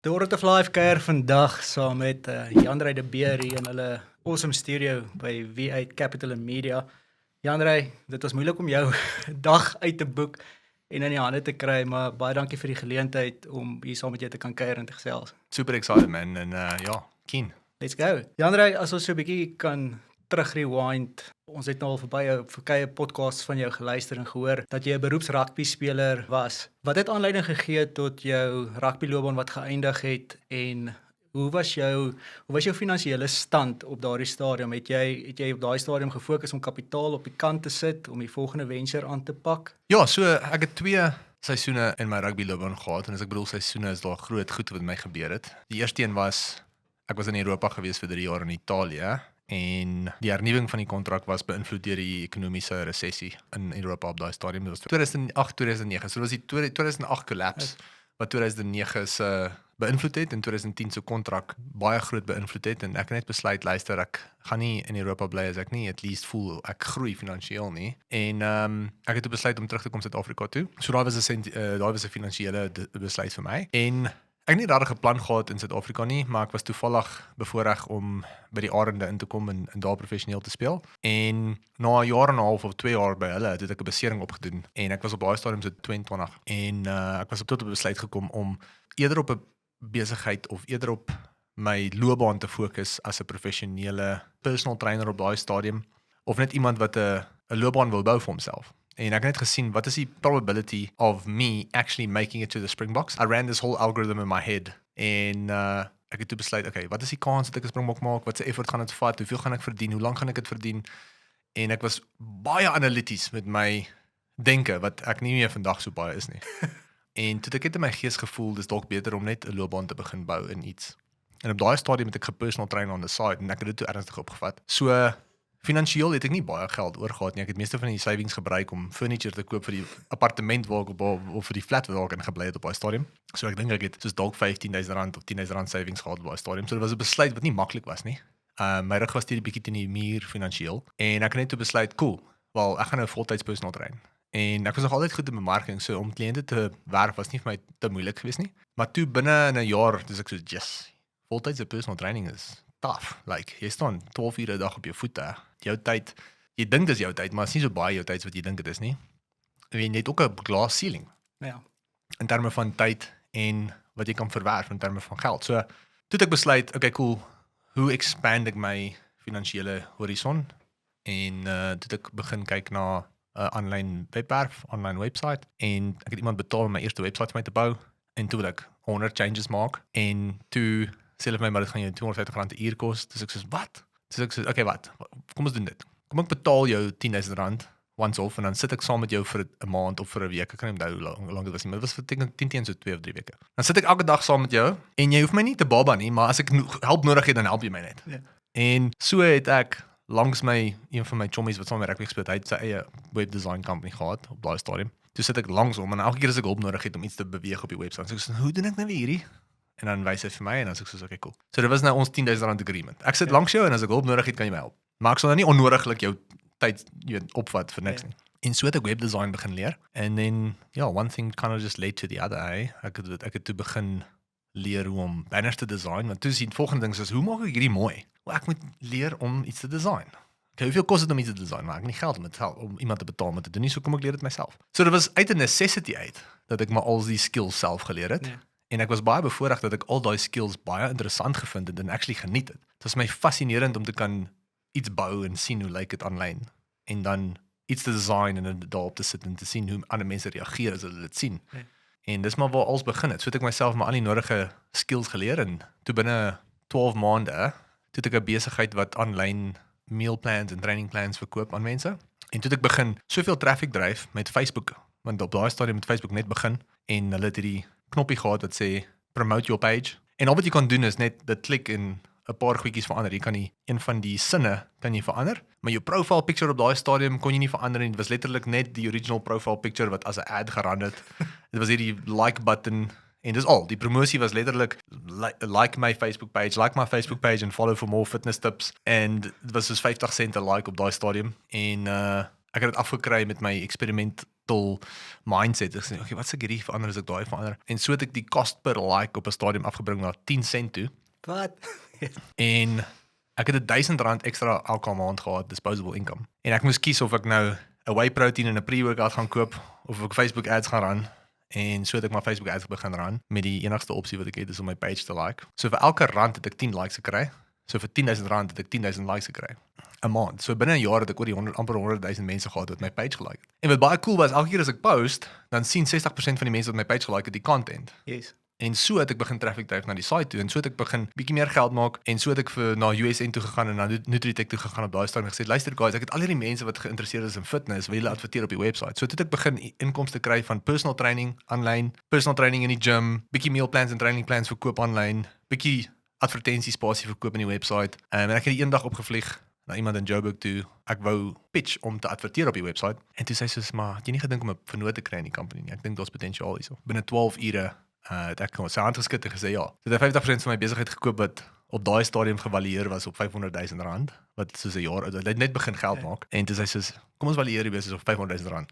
Die Ort of Life kuier vandag saam met Jandrey de Beer hier in hulle awesome studio by V8 Capital and Media. Jandrey, dit was moeilik om jou dag uit te boek en in die hande te kry, maar baie dankie vir die geleentheid om hier saam met jou te kan kuier en te gesels. Super excited man en ja, keen. Let's go. Jandrey, as ons so 'n bietjie kan terug rewind. Ons het nou al verby 'n verskeie podcasts van jou geluister en gehoor dat jy 'n beroeps-rugbyspeler was. Wat het aanleiding gegee tot jou rugbyloopbaan wat geëindig het en hoe was jou finansiële stand op daardie stadium? Het jy op daai stadium gefokus om kapitaal op die kant te sit om die volgende venture aan te pak? Ja, so ek het 2 seisoene in my rugbyloopbaan gehad en as ek bedoel seisoene is daar groot goed wat met my gebeur het. Die eerste een was ek was in Europa gewees vir 3 jaar in Italië. En die hernuwing van die kontrak was beïnvloed deur die ekonomiese resessie in Europa op daai stadium. Dit was 2008, 2009. So dit was die 2008 collapse wat 2009 se beïnvloed het en 2010 se kontrak baie groot beïnvloed het en ek het net besluit, luister, ek gaan nie in Europa bly as ek nie at least voel ek groei finansiëel nie. En ek het besluit om terug te kom Suid-Afrika toe. So daai was 'n finansiële besluit vir my. En ek het nie regtig 'n plan gehad in Suid-Afrika nie, maar ek was toevallig bevoorreg om by die Arende in te kom en daar professioneel te speel. En na 'n jaar en 'n half of 2 jaar by hulle het ek 'n besering opgedoen en ek was op daai stadium so 22 en ek was tot 'n besluit gekom om eerder op 'n besigheid of eerder op my loopbaan te fokus as 'n professionele personal trainer op daai stadium of net iemand wat 'n loopbaan wil bou vir homself. En ek het net gesien, wat is die probability of me actually making it to the Springboks? I ran this whole algorithm in my head. En ek het toe besluit, okay, wat is die kans dat ek 'n Springbok maak? Wat se effort gaan dit vat? Hoeveel gaan ek verdien? Hoe lank gaan ek dit verdien? En ek was baie analities met my denke, wat ek nie meer vandag so baie is nie. En toe ek het in my gees gevoel, dis dalk beter om net 'n loopbaan te begin bou in iets. En op daai stadium het ek gepersonal train on the side en ek het dit toe ernstig opgevat. So finansiëel het ek nie baie geld oorgehad nie. Ek het meeste van die savings gebruik om furniture te koop vir die appartement waar ek of vir die flat waar ek in gebly het op daai stadium. So ek dink ek het soos dalk R15,000 of R10,000 savings gehad op daai stadium. So dit was 'n besluit wat nie maklik was nie. My rug was steeds 'n bietjie teen die muur finansiëel en ek het net toe besluit, cool, wel ek gaan nou voltyds personal train. En ek was nog altyd goed in bemarking, so om kliënte te werf was nie vir my te moeilik geweest nie. Maar toe binne in 'n jaar, dis ek so, yes, voltydse personal training is tough. Like, jy staan 12 ure 'n dag op jou voete. Jou tyd, jy dink dis jou tyd, maar is nie so baie jou tyd wat jy dink dit is nie. En jy het ook 'n glass ceiling. Ja. In terme van tyd en wat jy kan verwerf in terme van geld. So, toe het ek besluit, okay, cool, hoe expand ek my finansiële horison? En toe het ek begin kyk na 'n aanlyn webwerf, online website en ek het iemand betaal om my eerste website vir my te bou en toe wil ek 100 changes maak en toe sê hulle vir my maar dit gaan jou R250 'n uur kos. Dus ek sê wat? Dus ek sê okay, wat? Kom ons doen dit. Kom ek betaal jou R10,000 once off en dan sit ek saam met jou vir 'n maand of vir 'n week. Ek kan nie onthou hoe lank dit was nie, maar dit was vir teen so 2 of 3 weke. Dan sit ek elke dag saam met jou en jy hoef my nie te baba nie, maar as ek hulp nodig het dan help jy my net. Ja. En so het ek langs een van my chommies wat saam met my rugby speel, hy het sy eie webdesign company gehad op daai stadium. Toe sit ek langs hom en elke keer as ek hulp nodig het om iets te beweeg op die webwerf, so ek sê, hoe doen ek nou weer hierdie? En dan wys hy vir my en dan sê ek so, okay, cool. So dit was nou ons R10,000 agreement. Ek sit langs jou en as ek hulp nodig het, kan jy my help. Maar ek sal nou nie onnodiglik jou tyd opvat vir niks nie. En so het ek webdesign begin leer. And then, one thing kind of just led to the other. Ek het toe begin leer hoe om banners te design, want toe is die volgende ding soos, hoe maak ek hierdie mooi? Well, ek moet leer om iets te design. Okay, hoeveel kos dit om iets te design? Maar ek het nie geld om iemand te betaal om te doen nie, so kom ek leer dit myself. So dit was uit 'n necessity uit, dat ek maar al die skills self geleer het. Ja. En ek was baie bevoorreg dat ek al daai skills baie interessant gevind het en actually geniet het. Dit was my fascinerend om te kan iets bou en sien hoe lyk dit aanlyn. En dan iets te design en dit daarop te sit en te sien hoe ander mense reageer as hulle dit sien. Ja. En dis maar waar alles begin het. So het ek myself maar al die nodige skills geleer en toe binne 12 maande toe het ek 'n besigheid wat aanlyn meal plans en training plans verkoop aan mense. En toe het ek begin soveel traffic dryf met Facebook, want op daai stadium het Facebook net begin en hulle het hierdie knoppie gehad wat sê promote your page. En al wat jy kan doen is net dit klik en 'n paar goedjies verander. Jy kan een van die sinne kan jy verander, maar jou profile picture op daai stadium kon jy nie verander nie. Dit was letterlik net die original profile picture wat as 'n ad geran het. Dit was hierdie like button en dis al. Die promosie was letterlik like my Facebook page and follow for more fitness tips. En dit was soos 50 sent 'n like op daai stadium en ek het dit afgekry met my eksperiment digital mindset. Ek sê, okay, wat se ek hierdie verander as ek daai verander? En so het ek die cost per like op 'n stadium afgebring na 10 sent toe. Wat? En ek het R1000 ekstra elke maand gehad, disposable income. En ek moes kies of ek nou 'n whey protein en 'n pre-workout gaan koop of ek Facebook ads gaan run. En so het ek maar Facebook ads begin run met die enigste opsie wat ek het is om my page te like. So vir elke rand het ek 10 likes gekry. So vir R10,000 het ek 10,000 likes gekry 'n maand. So binne 'n jaar het ek oor die amper 100,000 mense gehad wat my page gelike het. En wat baie cool was, elke keer as ek post, dan sien 60% van die mense wat my page gelike het die content. Yes. En so het ek begin traffic dryf na die site toe en so het ek begin bietjie meer geld maak en so het ek na USN toe gegaan en na Nutritech toe gegaan op daai stadium en gesê luister guys, ek het al hierdie mense wat geïnteresseerd is in fitness, wil julle adverteer op die website. So het ek begin inkomste kry van personal training aanlyn, personal training in die gym, bietjie meal plans en training plans verkoop aanlyn, bietjie advertensiespasie verkoop in die website. En ek het eendag opgevlieg na iemand in Joburg toe. Ek wou pitch om te adverteer op die website en toe sê sy soos maar, het jy nie gedink om 'n vennoot te kry in die company nie? Ek dink daar's potensiaal hierso. Binne 12 ure het ek sy hand geskit en gesê ja. So het 50% van my besigheid gekoop wat op daai stadium gevalueer was op R500,000 wat soos 'n jaar oud. Hulle het net begin geld maak en toe sê sy soos kom ons valueer die besigheid op R500,000.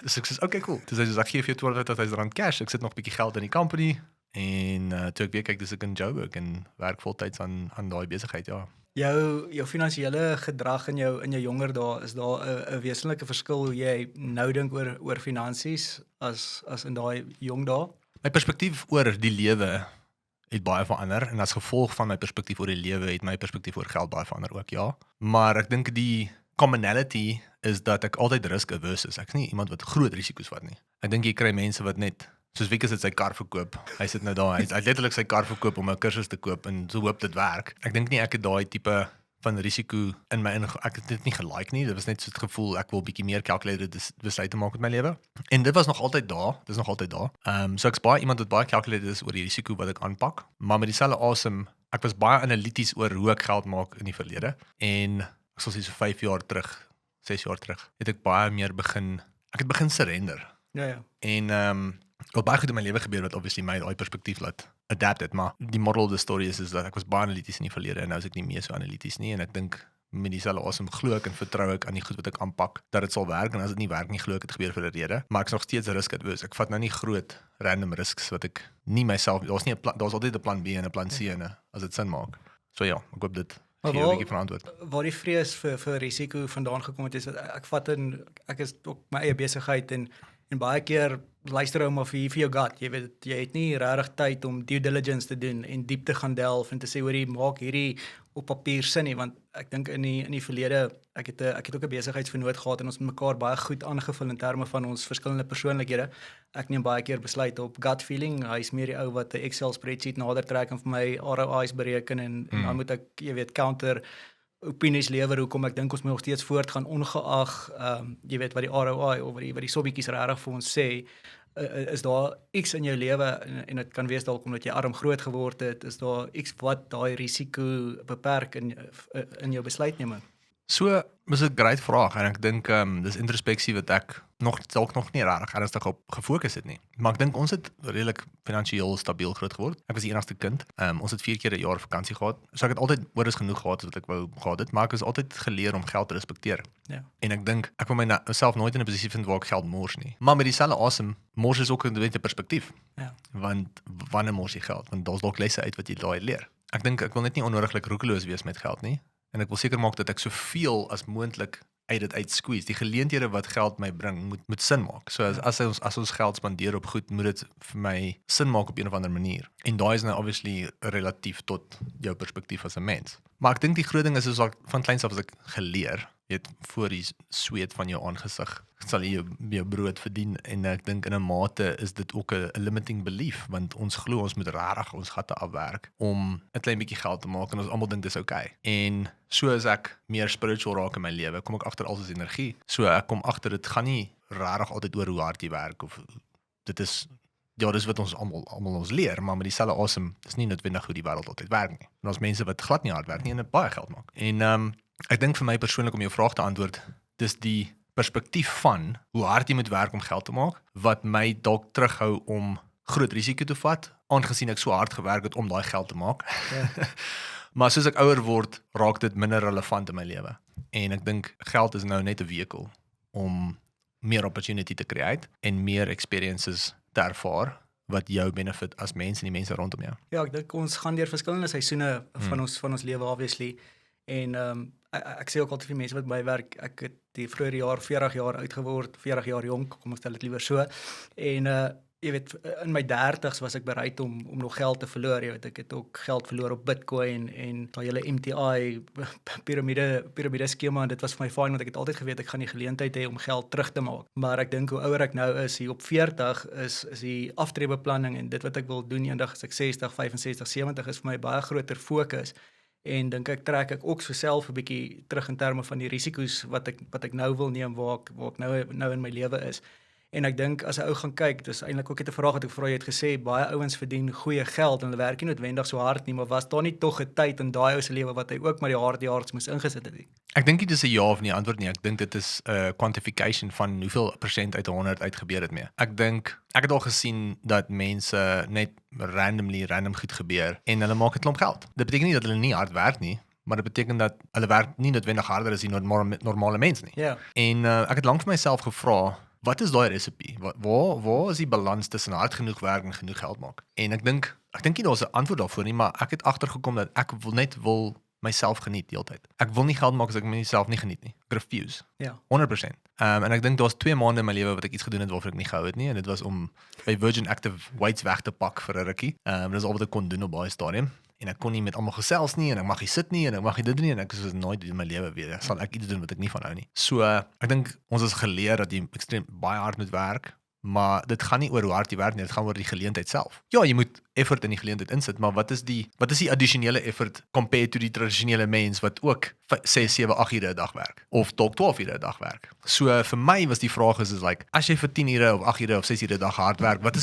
Dus ek sê okay cool. Toe sê sy ek gee vir jou R12,000 cash. Ek sit nog 'n bietjie geld in die company en toe ek weer kyk dis ek in Joburg en werk voltyds aan daai besigheid ja. Jou finansiële gedrag in jou jonger dae, is daar 'n wesenlike verskil hoe jy nou dink oor finansies as in daai jong dae? My perspektief oor die lewe het baie verander en as gevolg van my perspektief oor die lewe het my perspektief oor geld baie verander ook ja. Maar ek dink die commonality is dat ek altyd risk averse is. Ek is nie iemand wat groot risiko's vat nie. Ek dink jy kry mense wat net soos Wieke het sy kar verkoop. Hy sit nou daar, hy het letterlik sy kar verkoop om 'n kursus te koop en so hoop dit werk. Ek dink nie ek het daai tipe van risiko in my ek het dit nie gelike nie. Dit was net so 'n gevoel ek wil bietjie meer calculated besluite maak met my lewe. En dit was nog altyd daar. Dis nog altyd daar. So ek's baie iemand wat baie calculated is oor die risiko wat ek aanpak, maar met dieselfde asem, ek was baie analities oor hoe ek geld maak in die verlede en ek sal sê so 5 jaar terug, 6 jaar terug, het ek baie meer ek het begin surrender. Ja. En wat baie goed in my lewe gebeur wat obviously my daai perspektief laat adapt het, maar die moral of the story is dat ek was baie analities in die verlede en nou is ek nie meer so analities nie en ek dink met dieselfde asem glo ek en vertrou ek aan die goed wat ek aanpak dat dit sal werk en as dit nie werk nie glo ek dit gebeur vir 'n rede, maar ek is nog steeds risk adverse. Ek vat nou nie groot random risks wat ek nie myself daar's altyd 'n plan B en 'n plan C en as dit sin maak. So ja, ek hoop dit gee 'n bietjie verantwoord. Waar die vrees vir risiko vandaan gekom het is dat ek is ook my eie besigheid en baie keer luister ou maar vir jou gut. Jy weet jy het nie regtig tyd om due diligence te doen en diep te gaan delf en te sê hoorie maak hierdie op papier sin nie, want ek dink in die verlede ek het ook 'n besigheidsvernoot gehad en ons het mekaar baie goed aangevul in terme van ons verskillende persoonlikhede. Ek neem baie keer besluite op gut feeling. Hy is meer die ou wat 'n Excel spreadsheet nader trek en vir my ROI's bereken en dan moet ek jy weet counter opinies lewer hoekom ek dink ons moet nog steeds voortgaan ongeag jy weet wat die ROI of wat die sommetjies regtig vir ons sê. Is daar iets in jou lewe en dit kan wees dalk omdat jy arm groot geword het, is daar iets wat daai risiko beperk in jou besluitneming? So, dis 'n great vraag en ek dink dis introspeksie wat ek dalk nog nie regtig ernstig op gefokus het nie. Maar ek dink ons het redelik finansiëel stabiel groot geword. Ek was die enigste kind. Ons het 4 keer 'n jaar vakansie gehad. So ek het altyd oor is genoeg gehad wat ek wou gehad het, maar ek het altyd geleer om geld te respekteer. Ja. En ek dink ek wil myself nooit in 'n posisie vind waar ek geld mors nie. Maar met dieselfde asem, mors is ook 'n perspektief. Ja. Want wanneer mors jy geld? Want daar's dalk lesse uit wat jy daai leer. Ek dink ek wil net nie onnodiglik roekeloos wees met geld nie. En ek wil seker maak dat ek soveel as moontlik uit dit squeeze. Die geleenthede wat geld my bring, moet sin maak. So as ons geld spandeer op goed, moet dit vir my sin maak op een of ander manier. En daai is nou obviously relatief tot jou perspektief as 'n mens. Maar ek dink die groot ding is van kleins af as ek geleer, weet voor die sweet van jou aangesig sal jy jou brood verdien en ek dink in 'n mate is dit ook 'n limiting belief want ons glo ons moet regtig ons gatte afwerk om 'n klein bietjie geld te maak en ons almal dink dis okay. En so as ek meer spiritual raak in my lewe, kom ek agter alles is energie. So ek kom agter dit gaan nie regtig altyd oor hoe hard jy werk of dit is ja, dis wat ons almal ons leer, maar met dieselfde asem is nie noodwendig hoe die wêreld altyd werk nie. En ons mense wat glad nie hard werk nie en baie geld maak. En ek dink vir my persoonlik om jou vraag te antwoord, dis die perspektief van hoe hard jy moet werk om geld te maak, wat my dalk terughou om groot risiko te vat, aangesien ek so hard gewerk het om daai geld te maak. Ja. Maar soos ek ouer word, raak dit minder relevant in my lewe. En ek dink geld is nou net 'n vehikel om meer opportunity te create en meer experiences te ervaar wat jou benefit as mens en die mense rondom jou. Ja, ek dink ons gaan deur verskillende seisoene van ons lewe obviously. En ek sê ook altyd vir mense wat by my werk, ek het die vroeëre jaar 40 jaar oud geword, 40 jaar jonk, kom ek stel dit liewer so. En jy weet, in my 30's was ek bereid om nog geld te verloor. Jy weet, ek het ook geld verloor op Bitcoin en daai hele MTI piramide skema, en dit was vir my fyn want ek het altyd geweet ek gaan die geleentheid hê om geld terug te maak. Maar ek dink hoe ouer ek nou is, hier op 40 is die aftreebeplanning en dit wat ek wil doen eendag as ek 60, 65, 70 is vir my baie groter fokus. En dink ek trek ek ook so self 'n bietjie terug in terme van die risiko's wat ek nou wil neem waar ek nou in my lewe is. En ek dink as 'n ou gaan kyk, dis eintlik ook net 'n vraag wat ek vra, jy het gesê baie ouens verdien goeie geld en hulle werk nie noodwendig so hard nie, maar was daar nie tog 'n tyd in daai ou se lewe wat hy ook maar die hard yards moes ingesit het nie? Ek dink dit is 'n ja of nee antwoord nie. Ek dink dit is 'n quantification van hoeveel persent uit 100 uitgebeur het mee. Ek dink ek het al gesien dat mense net random goed gebeur en hulle maak 'n klomp geld. Dit beteken nie dat hulle nie hard werk nie, maar dit beteken dat hulle werk nie noodwendig harder as die normale mens nie. Ja. En ek het lank vir myself gevra, wat is daai resepie? Waar is die balans tussen hard genoeg werk en genoeg geld maak? En ek dink nie daar's 'n antwoord daarvoor nie, maar ek het agtergekom dat ek wil myself geniet die hele tyd. Ek wil nie geld maak as ek myself nie geniet nie. Ek refuse. Ja. 100%. En ek dink daar's 2 maande in my lewe wat ek iets gedoen het waarvoor ek nie gehou het nie, en dit was om by Virgin Active weights weg te pak vir 'n rukkie. Dit is al wat ek kon doen op daai stadium. En ek kon nie met almal gesels nie en ek mag nie sit nie en ek mag nie dit nie en ek is nooit in my lewe weer. Sal ek iets doen wat ek nie van hou nie. So ek dink ons is geleer dat jy ekstreem baie hard moet werk, maar dit gaan nie oor hoe hard jy werk nie, dit gaan oor die geleentheid self. Ja, jy moet effort in die geleentheid insit, maar wat is die addisionele effort compared to die tradisionele mens wat ook 6, 7, 8 ure 'n dag werk of dalk 12 ure 'n dag werk. So vir my was die vraag is like, as jy vir 10 ure of 8 ure of 6 ure 'n dag hard werk, wat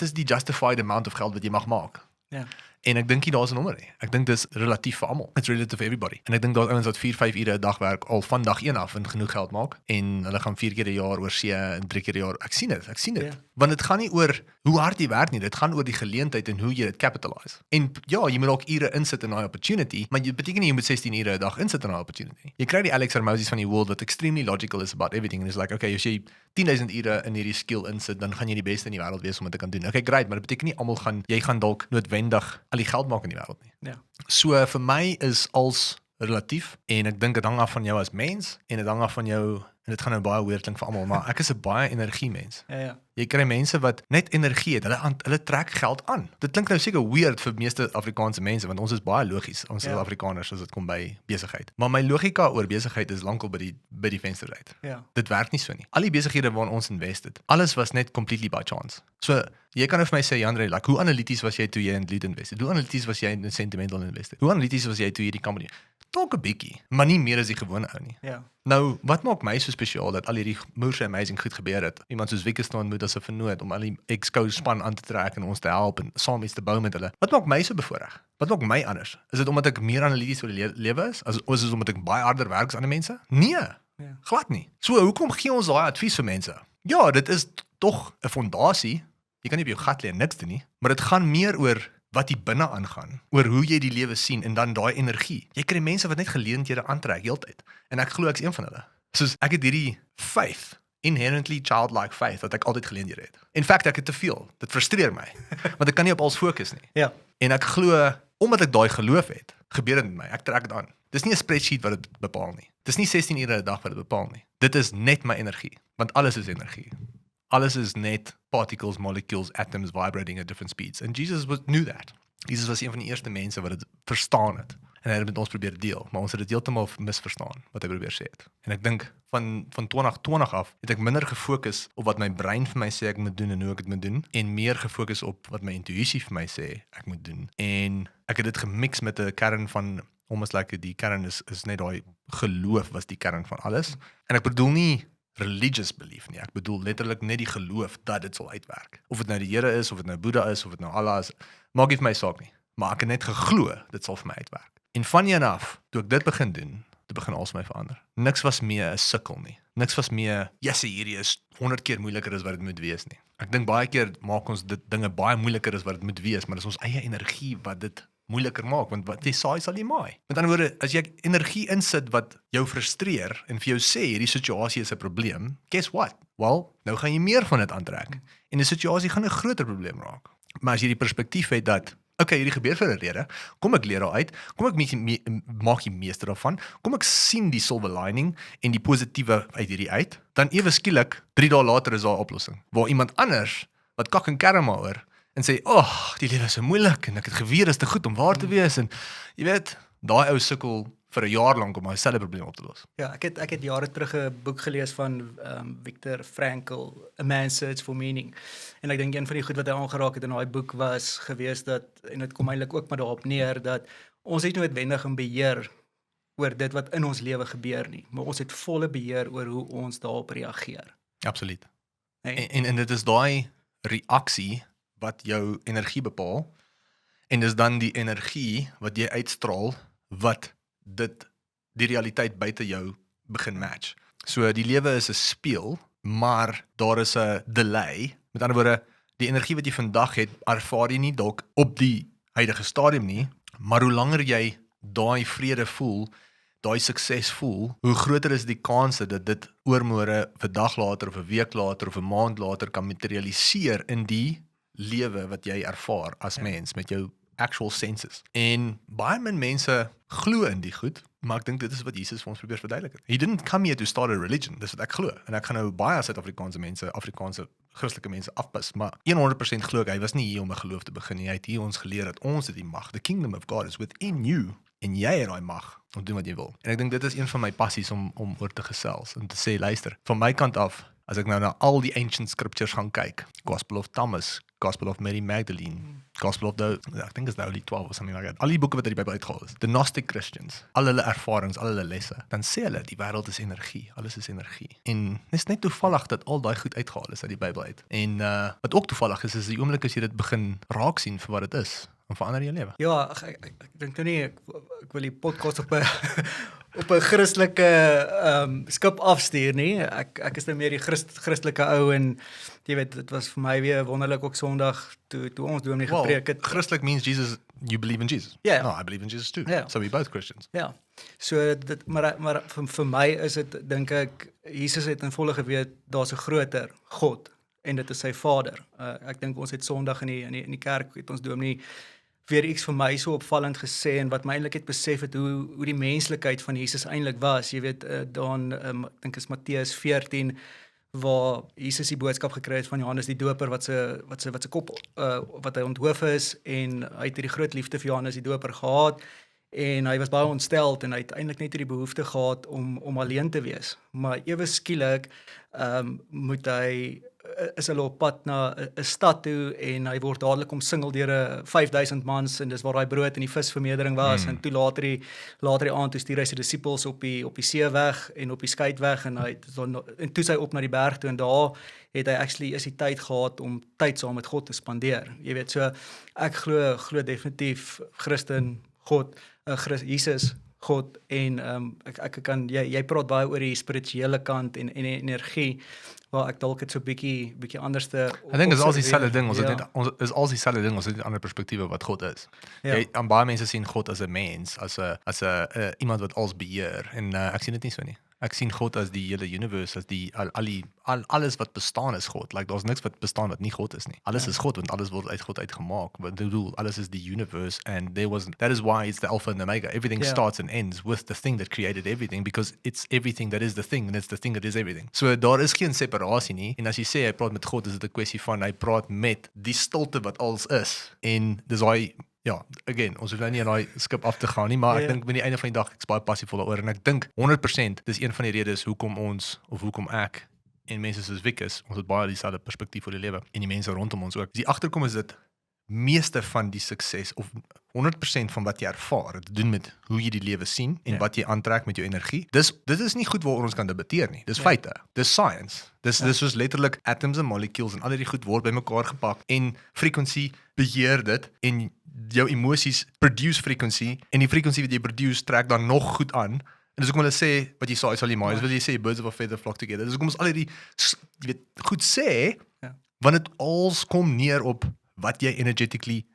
is die justified amount of geld wat jy mag maak? Ja. En ek dink nie daar's 'n nommer nie. Ek dink dis relatief vir almal. It's relative for everybody. En ek dink daar's ouens wat 4, 5 ure 'n dag werk al van dag 1 af en genoeg geld maak en hulle gaan 4 keer 'n jaar oor see en 3 keer 'n jaar. Ek sien dit. Ja. Want dit gaan nie oor hoe hard jy werk nie, dit gaan oor die geleentheid en hoe jy dit capitalize. En ja, jy moet ook ure insit in daai opportunity, maar dit beteken nie jy moet 16 ure 'n dag insit in daai opportunity. Jy kry die Alex Hormozi's van die world wat extremely logical is about everything and is like, okay, as jy 10,000 ure in hierdie skill insit, dan gaan jy die beste in die wêreld wees om dit te kan doen. Okay, great, maar dit beteken nie almal jy gaan dalk noodwendig al die geld maak in die wêreld nie. Ja. So vir my is als relatief en ek dink dit hang af van jou as mens en dit hang af van jou en dit gaan nou baie weird klink vir almal, maar ek is 'n baie energie mens. Ja. Jy kry mense wat net energie het. Hulle trek geld aan. Dit klink nou seker weird vir meeste Afrikaanse mense want ons is baie logies. Ons is Afrikaners as dit kom by besigheid. Maar my logika oor besigheid is lankal by die venster uit. Ja. Dit werk nie so nie. Al die besighede waarin ons invested, alles was net completely by chance. So jy kan vir my sê, Jandre, like, hoe analities was jy toe jy in Loot invested? Hoe analities was jy in Sentimental invested? Hoe analities was jy toe jy die company? Dalk 'n bietjie, maar nie meer as die gewone ou nie. Ja. Nou, wat maak my so spesiaal dat al hierdie moeë amazing goed gebeur het? Iemand soos Wieke staan moet as 'n vernoot om al die Exco span aan te trek en ons te help en saam iets te bou met hulle. Wat maak my so bevoordeel? Wat maak my anders? Is dit omdat ek meer analities oor die lewe is? Is dit omdat ek baie harder werk as ander mense? Nee. Ja. Glad nie. So, hoekom gee ons daai advies vir mense? Ja, dit is tog 'n fondasie. Jy kan nie op jou gat lê en niks doen nie, maar dit gaan meer oor wat hier binne aangaan, oor hoe jy die lewe sien en dan daai energie. Jy kry mense wat net geleenthede aantrek heeltyd. En ek glo ek's een van hulle. Soos ek het hierdie faith, inherently childlike faith dat ek altyd geleenthede het. In fact, ek het te veel. Dit frustreer my. Want ek kan nie op alles fokus nie. Ja. En ek glo omdat ek daai geloof het, gebeur dit met my. Ek trek dit aan. Dis nie 'n spreadsheet wat dit bepaal nie. Dis nie 16 ure 'n dag wat dit bepaal nie. Dit is net my energie, want alles is energie. Alles is net particles, molecules, atoms vibrating at different speeds. And Jesus knew that. Jesus was een van die eerste mense wat dit verstaan het. En hy het dit met ons probeer deel, maar ons het dit heeltemal misverstaan wat hy probeer sê het. En ek dink van 2020 af het ek minder gefokus op wat my brein vir my sê ek moet doen en hoe ek dit moet doen en meer gefokus op wat my intuïsie vir my sê ek moet doen. En ek het dit gemix met 'n kern van almost like die kern is net daai geloof was die kern van alles. En ek bedoel nie religious belief nie. Ek bedoel letterlik net die geloof dat dit sal uitwerk. Of dit nou die Here is, of dit nou Boeddha is, of dit nou Allah is, maak nie vir my saak nie. Maar ek het net geglo dit sal vir my uitwerk. En van hierna af, toe ek dit begin doen, toe begin alles my verander. Niks was meer 'n sukkel nie. Niks was meer, hierdie is 100 keer moeiliker as wat dit moet wees nie. Ek dink baie keer maak ons dit dinge baie moeiliker as wat dit moet wees, maar dis ons eie energie wat dit moeiliker maak, want wat jy saai sal jy maai. Met ander woorde, as jy energie insit wat jou frustreer en vir jou sê hierdie situasie is 'n probleem, guess what? Wel, nou gaan jy meer van dit aantrek en die situasie gaan 'n groter probleem raak. Maar as jy die perspektief het dat okay, hierdie gebeur vir 'n rede. Kom ek leer daaruit. Kom ek maak die meeste daarvan. Kom ek sien die silver lining en die positiewe uit hierdie uit. Dan ewe skielik 3 dae later is daar 'n oplossing. Waar iemand anders wat kak en kerm oor en sê, die lewe is so moeilik en ek het geweet is te goed om waar te wees en jy weet, daai ou sukkel vir 'n jaar lank om daai selfe probleem op te los. Ja, ek het jare terug 'n boek gelees van Viktor Frankl, A Man's Search for Meaning. En ek dink een van die goed wat hy aangeraak het in daai boek was gewees dat, en dit kom eintlik ook maar daarop neer, dat ons het noodwendig 'n beheer oor dit wat in ons lewe gebeur nie, maar ons het volle beheer oor hoe ons daarop reageer. Absoluut. Nee? En dit is daai reaksie wat jou energie bepaal en dis dan die energie wat jy uitstraal wat die realiteit buite jou begin match. So die lewe is 'n speel, maar daar is 'n delay. Met ander woorde, die energie wat jy vandag het, ervaar jy nie dalk op die huidige stadium nie, maar hoe langer jy daai vrede voel, daai sukses voel, hoe groter is die kanse dat dit oormôre, 'n dag later of 'n week later of 'n maand later kan materialiseer in die lewe wat jy ervaar as mens met jou actual senses. En baie min mense glo in die goed, maar ek dink dit is wat Jesus vir ons probeer verduidelik het. He didn't come here to start a religion, dis wat ek glo. En ek gaan nou baie Suid-Afrikaanse mense, Afrikaanse Christelike mense afpas, maar 100% glo ek hy was nie hier om 'n geloof te begin nie. Hy het hier ons geleer dat ons het die mag. The kingdom of God is within you. En jy het daai mag om te doen wat jy wil. En ek dink dit is een van my passies om oor te gesels en te sê, luister, van my kant af, as ek nou na al die ancient scriptures gaan kyk, Gospel of Thomas, Gospel of Mary Magdalene, Gospel of ek dink is the Holy 12 or something like that. Al die boeke wat uit die Bybel uitgehaal is, the Gnostic Christians, al hulle ervarings, al hulle lesse, dan sê hulle die wêreld is energie, alles is energie. En dis net toevallig dat al daai goed uitgehaal is uit die Bybel uit. En wat ook toevallig is die oomblik as jy dit begin raak sien vir wat dit is, en verander jou lewe. Ja, ek dink nou nie ek wil die podcast op 'n op 'n Christelike skip afstuur nie. Ek is nou meer die Christelike ou en jy weet, dit was vir my weer wonderlik ook Sondag toe ons dominee gepreek het. Christelik means Jesus, you believe in Jesus. Yeah. No, I believe in Jesus too. Yeah. So we both Christians. Ja. So dit maar vir my is dit, dink ek, Jesus het in volle geweet daar's 'n groter God en dit is sy Vader. Ek dink ons het Sondag in die kerk het ons dominee weer iets vir my so opvallend gesê en wat my eintlik het besef het hoe die menslikheid van Jesus eintlik was. Jy weet, dan ek dink is Matteus 14 waar Jesus die boodskap gekry het van Johannes die Doper wat se kop wat hy onthoof is en hy het hierdie groot liefde vir Johannes die Doper gehad en hy was baie ontsteld en hy het eintlik net hierdie behoefte gehad om alleen te wees. Maar ewe skielik moet hy is hulle op pad na 'n stad toe en hy word dadelik omsingel deur 5000 mans en dis waar daai brood en die visvermeerdering was en toe later die aand toe stuur hy sy disippels op die see weg en op die skei weg en toe sy op na die berg toe en daar het hy actually is die tyd gehad om tyd saam met God te spandeer. Jy weet, so ek glo definitief Christen, God, Jesus, God en ek kan jy praat baie oor die spirituele kant en energie waar ek dalk dit so bietjie anderste. Ek dink is al dieselfde ding, ons is al dieselfde ding, ons het 'n ander perspektief wat God is. Ja. Jy aan baie mense sien God as 'n mens, as 'n iemand wat alles beheer en ek sien dit nie so nie. Ek sien God as die hele universe, as die alles wat bestaan is God. Like daar's niks wat bestaan wat nie God is nie. Alles is God want alles word uit God uitgemaak. Wat bedoel, alles is die universe and that is why it's the alpha and omega. Everything starts and ends with the thing that created everything because it's everything that is the thing and it's the thing that is everything. So daar is geen separasie nie en as jy sê hy praat met God, is dit 'n kwessie van hy praat met die stilte wat alles is en dis hy. Ja, again, ons hoef nou nie aan daai skip af te gaan nie, maar ek dink by die einde van die dag ek's baie passievol daaroor en ek dink 100% dis een van die redes hoekom ek en mense soos Wick is, ons het baie dieselfde perspektief oor die lewe en die mense rondom ons ook. Die agterkom is dit meeste van die sukses of 100% van wat jy ervaar, het te doen met hoe jy die lewe sien en wat jy aantrek met jou energie. Dit is nie goed waaroor ons kan debatteer nie. Dis feite. Dis science. Dis soos letterlik atoms en molecules en al hierdie goed word bymekaar gepak en frekwensie beheer dit en jou emosies produce frekwensie en die frekwensie wat jy produce trek dan nog goed aan. En dis hoekom hulle sê wat jy saai sal jy maai. Dis wil jy sê birds of a feather flock together. Dis hoekom ons al hierdie jy weet goed sê want dit als kom neer op wat jy energetically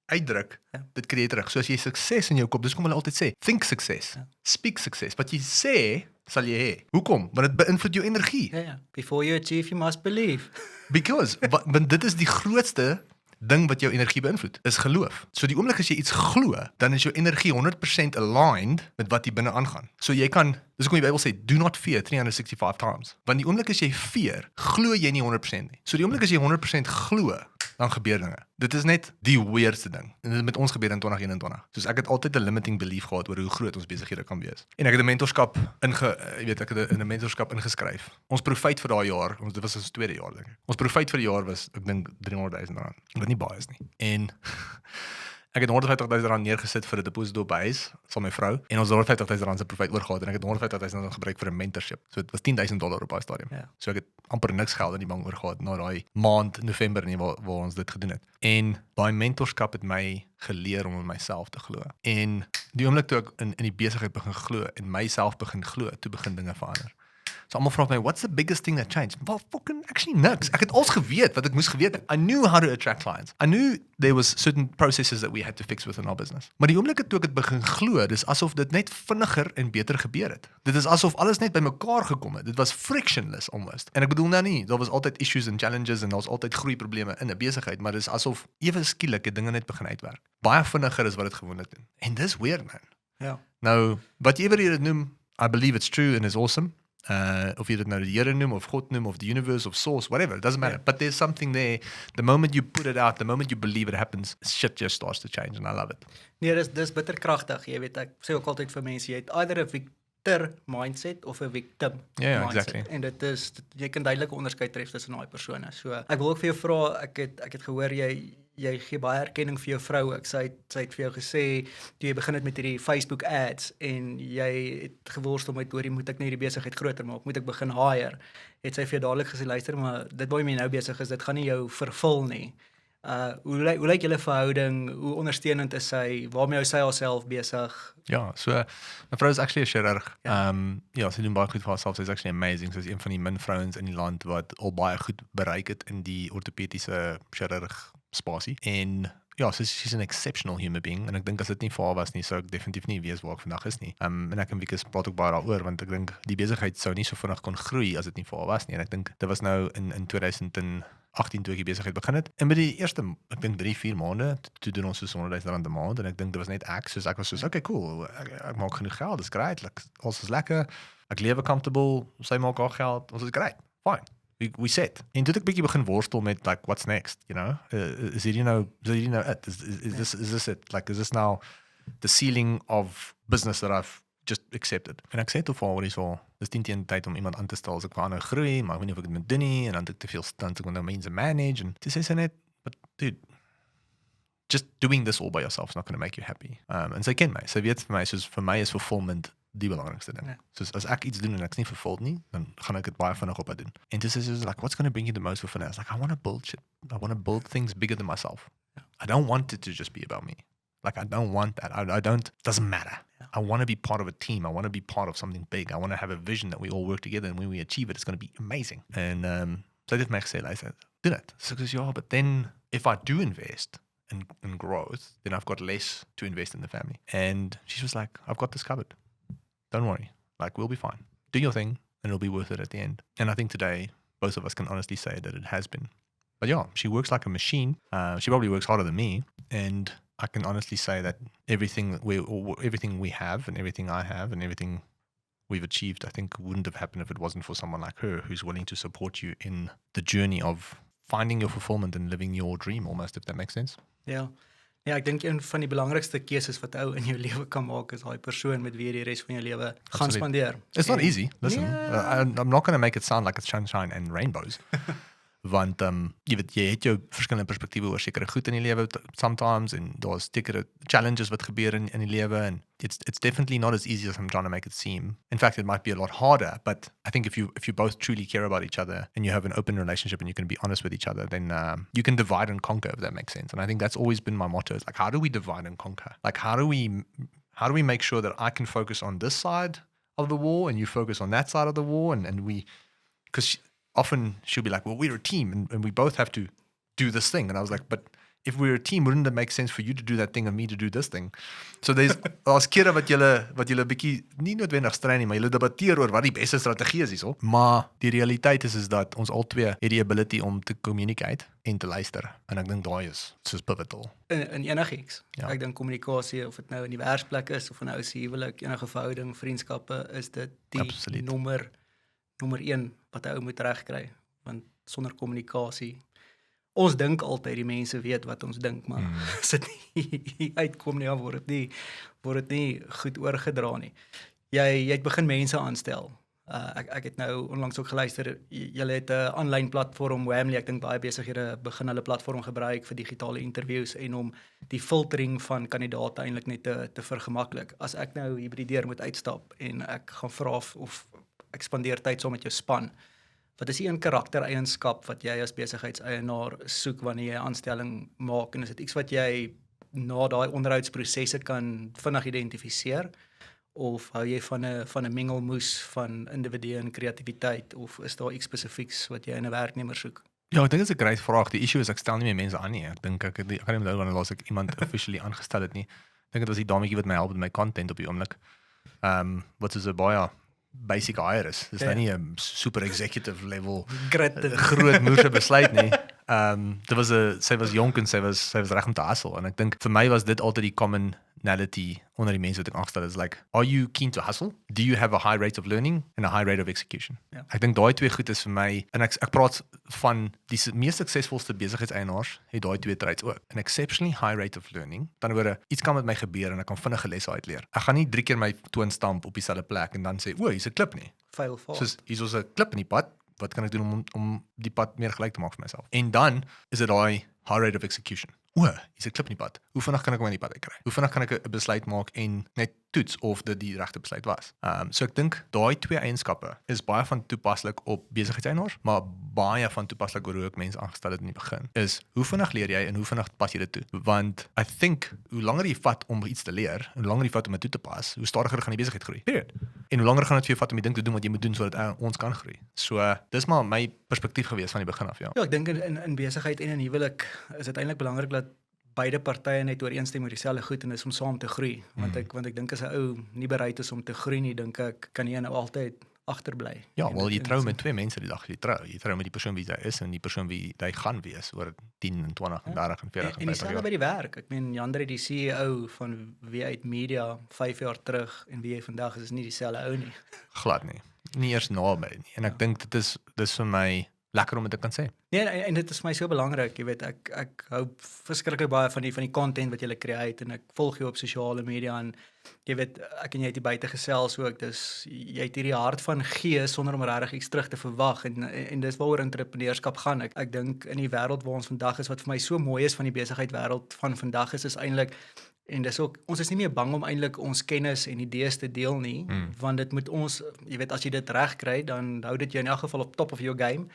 uitdruk, Ja. dit creëer terug. So as jy sukses in jou kop, dis kom hulle altyd sê, think success, speak success. Wat jy sê, sal jy hê. Hoekom? Want dit beïnvloed jou energie. Ja. Before you achieve, you must believe. Because, want dit is die grootste ding wat jou energie beïnvloed, is geloof. So die oomblik as jy iets glo, dan is jou energie 100% aligned met wat hier binne aangaan. So jy kan, dis hoekom die Bybel sê, do not fear 365 times. Want die oomblik as jy fear, glo jy nie 100% nie. So die oomblik as jy 100% glo, dan gebeur dinge. Dit is net die weirdste ding. En dit met ons gebeur in 2021. Soos ek het altyd 'n limiting belief gehad oor hoe groot ons besighede kan wees. En ek het 'n mentorskap ek het in 'n mentorskap ingeskryf. Ons profit vir daai jaar, dit was ons tweede jaar dink ek. Ons profit vir die jaar was ek dink R300,000. Wat nie baie is nie. En ek het R150,000 neergesit vir 'n deposito by huis, saam met my vrou, en ons R150,000 se profit oorgehad en ek het R150,000 gebruik vir 'n mentorship. So dit was $10,000 op daai stadium. Ja. So ek het amper niks geld in die bank oorgehad na daai maand November nie waar ons dit gedoen het. En daai mentorskap het my geleer om in myself te glo. En die oomblik toe ek in die besigheid begin glo en myself begin glo, toe begin dinge verander. So almal vra my, what's the biggest thing that changed? Well, fucking actually niks. Ek het alles geweet wat ek moes geweet het. I knew how to attract clients. I knew there was certain processes that we had to fix within our business. Maar die oomblik toe ek dit begin glo, dis asof dit net vinniger en beter gebeur het. Dit is asof alles net bymekaar gekom het. Dit was frictionless almost. En ek bedoel nou nie, daar was altyd issues and challenges en daar was altyd groeiprobleme in 'n besigheid, maar dis asof ewe skielik het dinge net begin uitwerk. Baie vinniger as wat dit gewoonlik doen. En dis weird, man. Ja. Nou, whatever jy dit noem, I believe it's true and is awesome. Of jy dit nou die Here noem, of God noem, of the universe, of source, whatever, it doesn't matter. Yeah. But there's something there, the moment you put it out, the moment you believe it happens, shit just starts to change and I love it. Nee, dis bitter kragtig, jy weet, ek sê ook altyd vir mense, jy het either 'n victor mindset of 'n victim Ja, mindset. exactly. En jy kan duidelike onderskeid tref tussen daai persone. So ek wil ook vir jou vra, ek het gehoor jy gee baie erkenning vir jou vrou. Sy het vir jou gesê toe jy begin het met hierdie Facebook ads en jy het geworstel met hoor jy moet ek net die besigheid groter maak, moet ek begin hire. Het sy vir jou dadelik gesê luister maar dit waarmee jy nou besig is, dit gaan nie jou vervul nie. Hoe lyk julle verhouding? Hoe ondersteunend is sy? Waarmee hou sy haarself besig? Ja, so my vrou is actually 'n chirurg. Ja. Ja, sy doen baie goed vir haarself. Sy's actually amazing. Sy's een van die min vrouens in die land wat al baie goed bereik het in die ortopediese chirurg spasie. En ja, she's an exceptional human being en ek dink as dit nie vir haar was nie, sou ek definitief nie weet waar ek vandag is nie. En ek en Wieke praat ook baie daaroor want ek dink die besigheid sou nie so vinnig kon groei as dit nie vir haar was nie. En ek dink dit was nou in 2018 toe ek die besigheid begin het. En by die eerste, ek dink 3-4 maande, toe doen ons so R100,000 'n maand en ek dink dit was net ek was soos okay, cool. Ek maak genoeg geld, dis great. Alles is lekker. Ek lewe comfortable, sy maak haar geld. Ons is great. Fine. We set. En toe het ek bietjie begin worstel met like what's next, you know? Is hierdie nou it? Is this it? Like is this now the ceiling of business that I've just accepted? En ek sê toe vir haar so, dis teen tyd om iemand aan te stel as ek wou nou groei, maar ek weet nie of ek dit moet doen nie en dan het ek te veel stunts ek moet nou mense manage en toe sê sy net, but dude, just doing this all by yourself is not going to make you happy. En sy ken my. Sy weet vir my, soos vir my is fulfillment die belangrikste ding. Ja. Soos as ek iets doen en ek's nie vervuld nie, dan gaan ek dit baie vinnig op doen. En dis is like what's going to bring you the most fulfillment? It's like I want to build shit. I want to build things bigger than myself. Ja. I don't want it to just be about me. Like I don't want that. I don't doesn't matter. Ja. I want to be part of a team. I want to be part of something big. I want to have a vision that we all work together and when we achieve it it's going to be amazing. And so dit my gesê, like, do it. So cuz yeah, but then if I do invest in growth, then I've got less to invest in the family. And she was like, I've got this covered. Don't worry. Like, we'll be fine. Do your thing, and it'll be worth it at the end. And I think today, both of us can honestly say that it has been. But yeah, she works like a machine. She probably works harder than me. And I can honestly say that everything we have, and everything I have, and everything we've achieved, I think wouldn't have happened if it wasn't for someone like her who's willing to support you in the journey of finding your fulfillment and living your dream almost, if that makes sense. Ja. Ja, ek dink een van die belangrikste keuses wat ou in jou lewe kan maak is daai persoon met wie jy die res van jou lewe gaan Absoluut. spandeer. It's not easy. Listen, Yeah. I'm not going to make it sound like it's sunshine and rainbows. Want jy weet jy het jou verskillende perspektiewe oor sekere goed in die lewe sometimes en daar's sekere challenges wat gebeur in die lewe and it's definitely not as easy as I'm trying to make it seem. In fact, it might be a lot harder, but I think if you both truly care about each other and you have an open relationship and you can be honest with each other, then you can divide and conquer, if that makes sense. And I think that's always been my motto. Is like, how do we divide and conquer? Like, how do we make sure that I can focus on this side of the war and you focus on that side of the war and we, because often she'll be like, well, we're a team and we both have to do this thing. And I was like, but if we're a team, wouldn't it make sense for you to do that thing and me to do this thing? So daar's kere wat julle bietjie nie noodwendig stry nie, maar julle debatteer oor wat die beste strategie is hierso. Maar die realiteit is dat ons al twee het die ability om te communicate en te luister. En ek dink daai is soos pivotal. In enigiets. Ja. Ek dink kommunikasie, of dit nou in die werksplek is of in 'n ou se huwelik, enige verhouding, vriendskappe, is dit die Absoluut. nommer 1 wat 'n ou moet regkry. Want sonder kommunikasie, ons dink altyd die mense weet wat ons dink, maar as dit nie uitkom nie, dan word dit nie goed oorgedra nie. Jy het begin mense aanstel. Ek het nou onlangs ook geluister, julle het 'n aanlyn platform, Whamly, ek dink baie besighede begin hulle platform gebruik vir digitale interviews en om die filtering van kandidaate eintlik net te vergemaklik. As ek nou hier by die deur moet uitstap en ek gaan vra of ek spandeer tyd saam met jou span, wat is die een karaktereienskap wat jy as besigheidseienaar soek wanneer jy 'n aanstelling maak, en is dit iets wat jy na daai onderhoudsprosesse kan vinnig identifiseer, of hou jy van 'n mengelmoes van individue en kreatiwiteit, of is daar iets spesifieks wat jy in 'n werknemer soek? Ja, ek dink dit is 'n great vraag. Die issue is ek stel nie meer mense aan nie. Ek dink ek kan nie onthou wanneer laas ek iemand officially aangestel het nie. Ek dink dit was die dametjie wat my help met my content op die oomblik. Wat is 'n baie basic hire is. Dis nou nie 'n super executive level groot moeëse besluit nie. Sy was jonk en sy was reg om te hustle, en ek dink vir my was dit altyd die commonality onder die mense wat ek aangestel het, is like, are you keen to hustle? Do you have a high rate of learning and a high rate of execution? Ja. Ek dink daai twee goed is vir my, en ek praat van die mees suksesvolste besigheidseienaars het daai twee traits ook. An exceptionally high rate of learning. Dan word iets kan met my gebeur en ek kan vinnige lesse uitleer. Ek gaan nie 3 keer my toon stamp op dieselfde plek en dan sê, o, hier's 'n klip nie. Fail fast. Soos hier's 'n klip in die pad. Wat kan ek doen om die pad meer gelyk te maak vir myself? En dan is dit daai high rate of execution. Hier's 'n klip in die pad. Hoe vinnig kan ek hom in die pad uitkry? Hoe vinnig kan ek 'n besluit maak en net toets of dit die regte besluit was? So ek dink daai twee eienskappe is baie van toepaslik op besigheidseienaars, maar baie van toepaslik oor hoe ek mense aangestel het in die begin. Is hoe vinnig leer jy en hoe vinnig pas jy dit toe? Want I think hoe langer jy vat om iets te leer, hoe langer jy vat om dit toe te pas, hoe stadiger gaan die besigheid groei. Period. En hoe langer gaan dit vir jou vat om die ding te doen wat jy moet doen sodat ons kan groei. So dis maar my perspektief gewees van die begin af, ja. Ja, ek dink in besigheid en in huwelik is dit eintlik belangrik dat beide partye net ooreenstem oor dieselfde goed, en dis om saam te groei. Want ek dink as 'n ou nie bereid is om te groei nie, dink ek kan jy nou altyd agterbly. Ja, wel jy trou met twee mense die dag jy trou. Jy trou met die persoon wie jy is en die persoon wie jy gaan wees oor 10 en 20 en 30 en 40 en dieselfde by die werk. Ek meen Jandre, die CEO van wie uit media 5 jaar terug en wie hy vandag is nie dieselfde ou nie. Glad nie. Nie eers naby nie. En ek dink dis vir my lekker om dit te kan sê. Nee, en dit is vir my so belangrik, jy weet, ek hou verskriklik baie van die content wat jy create, en ek volg jou op sosiale media, en jy weet, ek en jy het hier buite gesels ook, dus jy het hierdie hart van gee sonder om regtig iets terug te verwag, en dis waaroor entrepreneurskap gaan. Ek dink in die wêreld waar ons vandag is, wat vir my so mooi is van die besigheidwêreld van vandag is eintlik, en dis ook, ons is nie meer bang om eintlik ons kennis en idees te deel nie, want dit moet ons, jy weet, as jy dit reg kry, dan hou dit jou in elk geval op top of your game.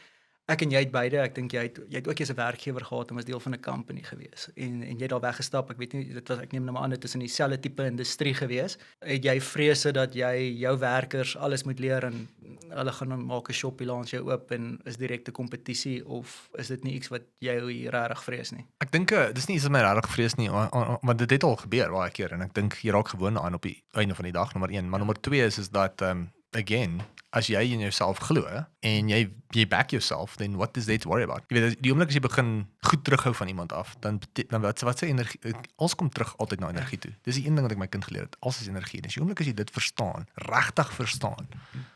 Ek en jy het beide, ek dink jy het ook eens 'n werkgewer gehad en was deel van 'n company gewees. En jy het daar weggestap, ek weet nie, ek neem nou maar aan dit is in dieselfde tipe industrie gewees. Het jy vrese dat jy jou werkers alles moet leer en hulle gaan dan maak 'n shop langs jou oop en is direkte kompetisie, of is dit nie iets wat jy regtig vrees nie? Ek dink dis nie iets wat my regtig vrees nie, want dit het al gebeur baie keer en ek dink jy raak gewoond aan op die einde van die dag, nommer 1, maar nommer 2 is dat again, as jy in jouself glo en jy back yourself, then what is there to worry about? Jy weet, die oomblik as jy begin goed terughou van iemand af, dan wat sê energie, alles kom terug altyd na energie toe. Dis die een ding wat ek my kind geleer het, alles is energie. Dis die oomblik as jy dit verstaan, regtig verstaan,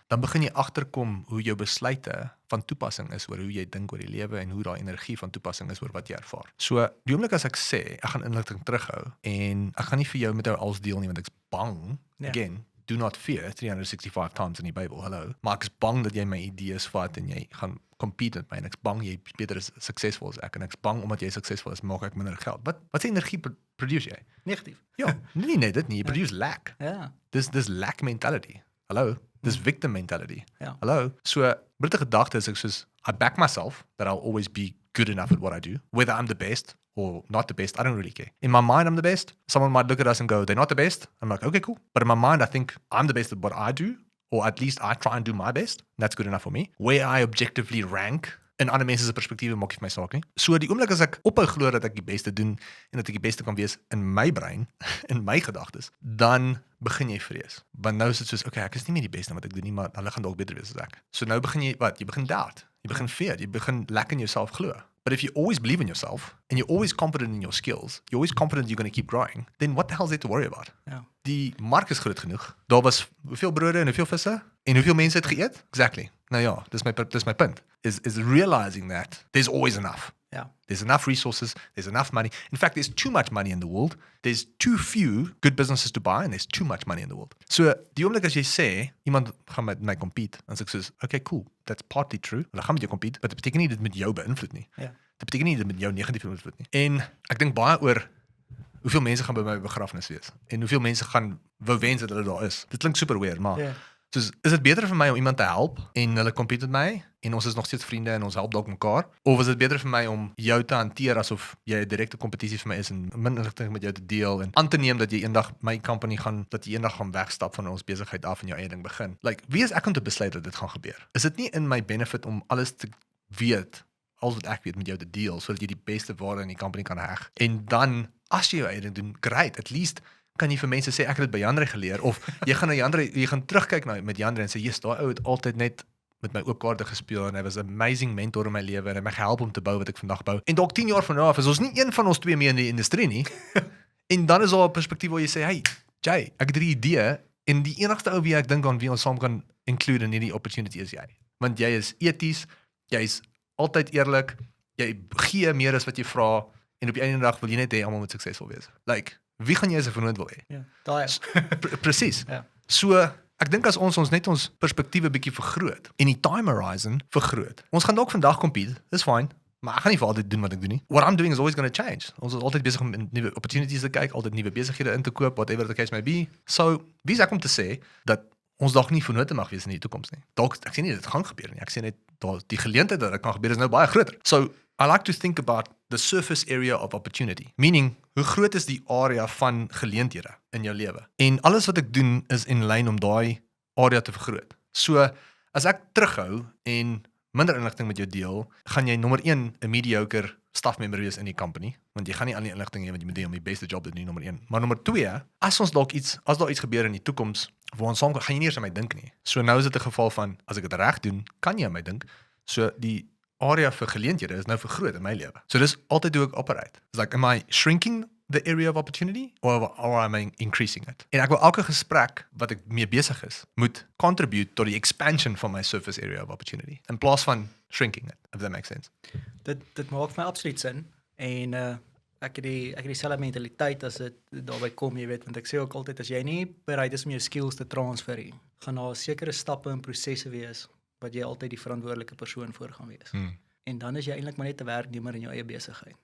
dan begin jy agterkom hoe jou besluite van toepassing is oor hoe jy dink oor die lewe en hoe daai energie van toepassing is oor wat jy ervaar. So, die oomblik as ek sê, ek gaan inligting terughou en ek gaan nie vir jou met jou als deel nie, want ek's bang, again, do not fear 365 times in die Bybel, hallo. Maar ek is bang dat jy my idees vat en jy gaan compete met my en ek is bang jy beter is suksesvol as ek en ek is bang omdat jy suksesvol is, maak ek minder geld. Wat se energie produce jy? Negatief. Ja, nie net dit nie, jy produce lack. Ja. Dis lack mentality. Hallo, dis victim mentality. Ja. Hallo. So, Britte gedagte is ek soos, I back myself that I'll always be good enough at what I do, whether I'm the best or not the best, I don't really care. In my mind, I'm the best. Someone might look at us and go, they're not the best. I'm like, okay, cool. But in my mind, I think I'm the best at what I do, or at least I try and do my best. That's good enough for me. Where I objectively rank in ander mense se perspektiewe maak nie vir my saak nie. So die oomblik as ek ophou glo dat ek die beste doen en dat ek die beste kan wees in my brein, in my gedagtes, dan begin jy vrees. Want nou is dit soos, okay, ek is nie meer die beste wat ek doen nie, maar hulle gaan dalk beter wees as ek. So nou begin jy wat? Jy begin doubt. Jy begin fear, jy begin lekker in jouself glo. But if you always believe in yourself and you're always confident in your skills, you're always confident you're going to keep growing, then what the hell is there to worry about? Ja. Die mark is groot genoeg. Daar was hoeveel brode en hoeveel visse en hoeveel mense het geëet? Exactly. Nou ja, dis my punt. Is realizing that there's always enough. Ja. There's enough resources, there's enough money. In fact, there's too much money in the world. There's too few good businesses to buy and there's too much money in the world. So, die oomblik as jy sê, iemand gaan met my compete, dan sê ek soos, okay, cool, that's partly true. Hulle gaan met jou compete, but dit beteken nie dit met jou beïnvloed nie. Ja. Dit beteken nie dit met jou negatief beïnvloed nie. En ek dink baie oor hoeveel mense gaan by my begrafnis wees en hoeveel mense gaan wou wens dat hulle daar is. Dit klink super weird, maar Ja. soos, is dit beter vir my om iemand te help en hulle compete met my en ons is nog steeds vriende en ons help dalk mekaar, of is dit beter vir my om jou te hanteer asof jy 'n direkte kompetisie vir my is en min inligting met jou te deel en aan te neem dat jy eendag my company dat jy eendag gaan wegstap van ons besigheid af en jou eie ding begin. Like, wie is ek om te besluit dat dit gaan gebeur? Is dit nie in my benefit om alles te weet, alles wat ek weet met jou te deel, sodat jy die beste waarde in die company kan heg? En dan, as jy jou eie ding doen, great, at least kan jy vir mense sê, ek het dit by Jandre geleer, of jy gaan na Jandre, jy gaan terugkyk na met Jandre en sê, yes, daai ou het altyd net met my oop kaarte gespeel en hy was 'n amazing mentor in my lewe en hy het my gehelp om te bou wat ek vandag bou. En dalk 10 jaar van nou af is ons nie een van ons twee meer in die industrie nie. En dan is daar 'n perspektief waar jy sê, hey, Jay, ek het hierdie idee en die enigste ou wie ek dink aan wie ons saam kan include in hierdie opportunity is jy. Want jy is eties, jy's altyd eerlik, jy gee meer as wat jy vra en op die einde van die dag wil jy net hê almal moet suksesvol wees. Like, wie gaan jy as 'n vernoot wil hê? Ja. Daai. Presies. Ja. So, ek dink as ons net ons perspektiewe bietjie vergroot en die time horizon vergroot. Ons gaan dalk vandag compete, dis fine, maar ek gaan nie vir altyd doen wat ek doen nie. What I'm doing is always going to change. Ons is altyd besig om nuwe opportunities te kyk, altyd nuwe besighede in te koop, whatever the case may be. So, wie is ek om te sê dat ons dalk nie vernote mag wees in die toekoms nie. Dalk ek sê nie dit gaan gebeur nie. Ek sê net die geleentheid dat dit kan gebeur is nou baie groter. So, I like to think about the surface area of opportunity. Meaning, hoe groot is die area van geleenthede in jou lewe? En alles wat ek doen is in lyn om daai area te vergroot. So, as ek terughou en minder inligting met jou deel, gaan jy nommer 1 'n mediocre staff member wees in die company, want jy gaan nie al die inligting hê wat jy moet hê om die beste job te doen, nommer 1. Maar nommer 2, as daar iets gebeur in die toekoms waar ons saam gaan jy nie eers aan my dink nie. So nou is dit 'n geval van as ek dit reg doen, kan jy aan my dink. So die area vir geleenthede is nou vergroot in my lewe. So dis altyd hoe ek operate. It's like, am I shrinking the area of opportunity or am I increasing it? En ek wil elke gesprek wat ek mee besig is, moet contribute tot die expansion van my surface area of opportunity in plaas van shrinking it, if that makes sense. Dit maak vir my absoluut sin en ek het dieselfde mentaliteit as dit daarby kom, jy weet, want ek sê ook altyd as jy nie bereid is om jou skills te transfer nie, gaan daar sekere stappe en prosesse wees wat jy altyd die verantwoordelike persoon voor gaan wees. En dan is jy eintlik maar net 'n werknemer in jou eie besigheid.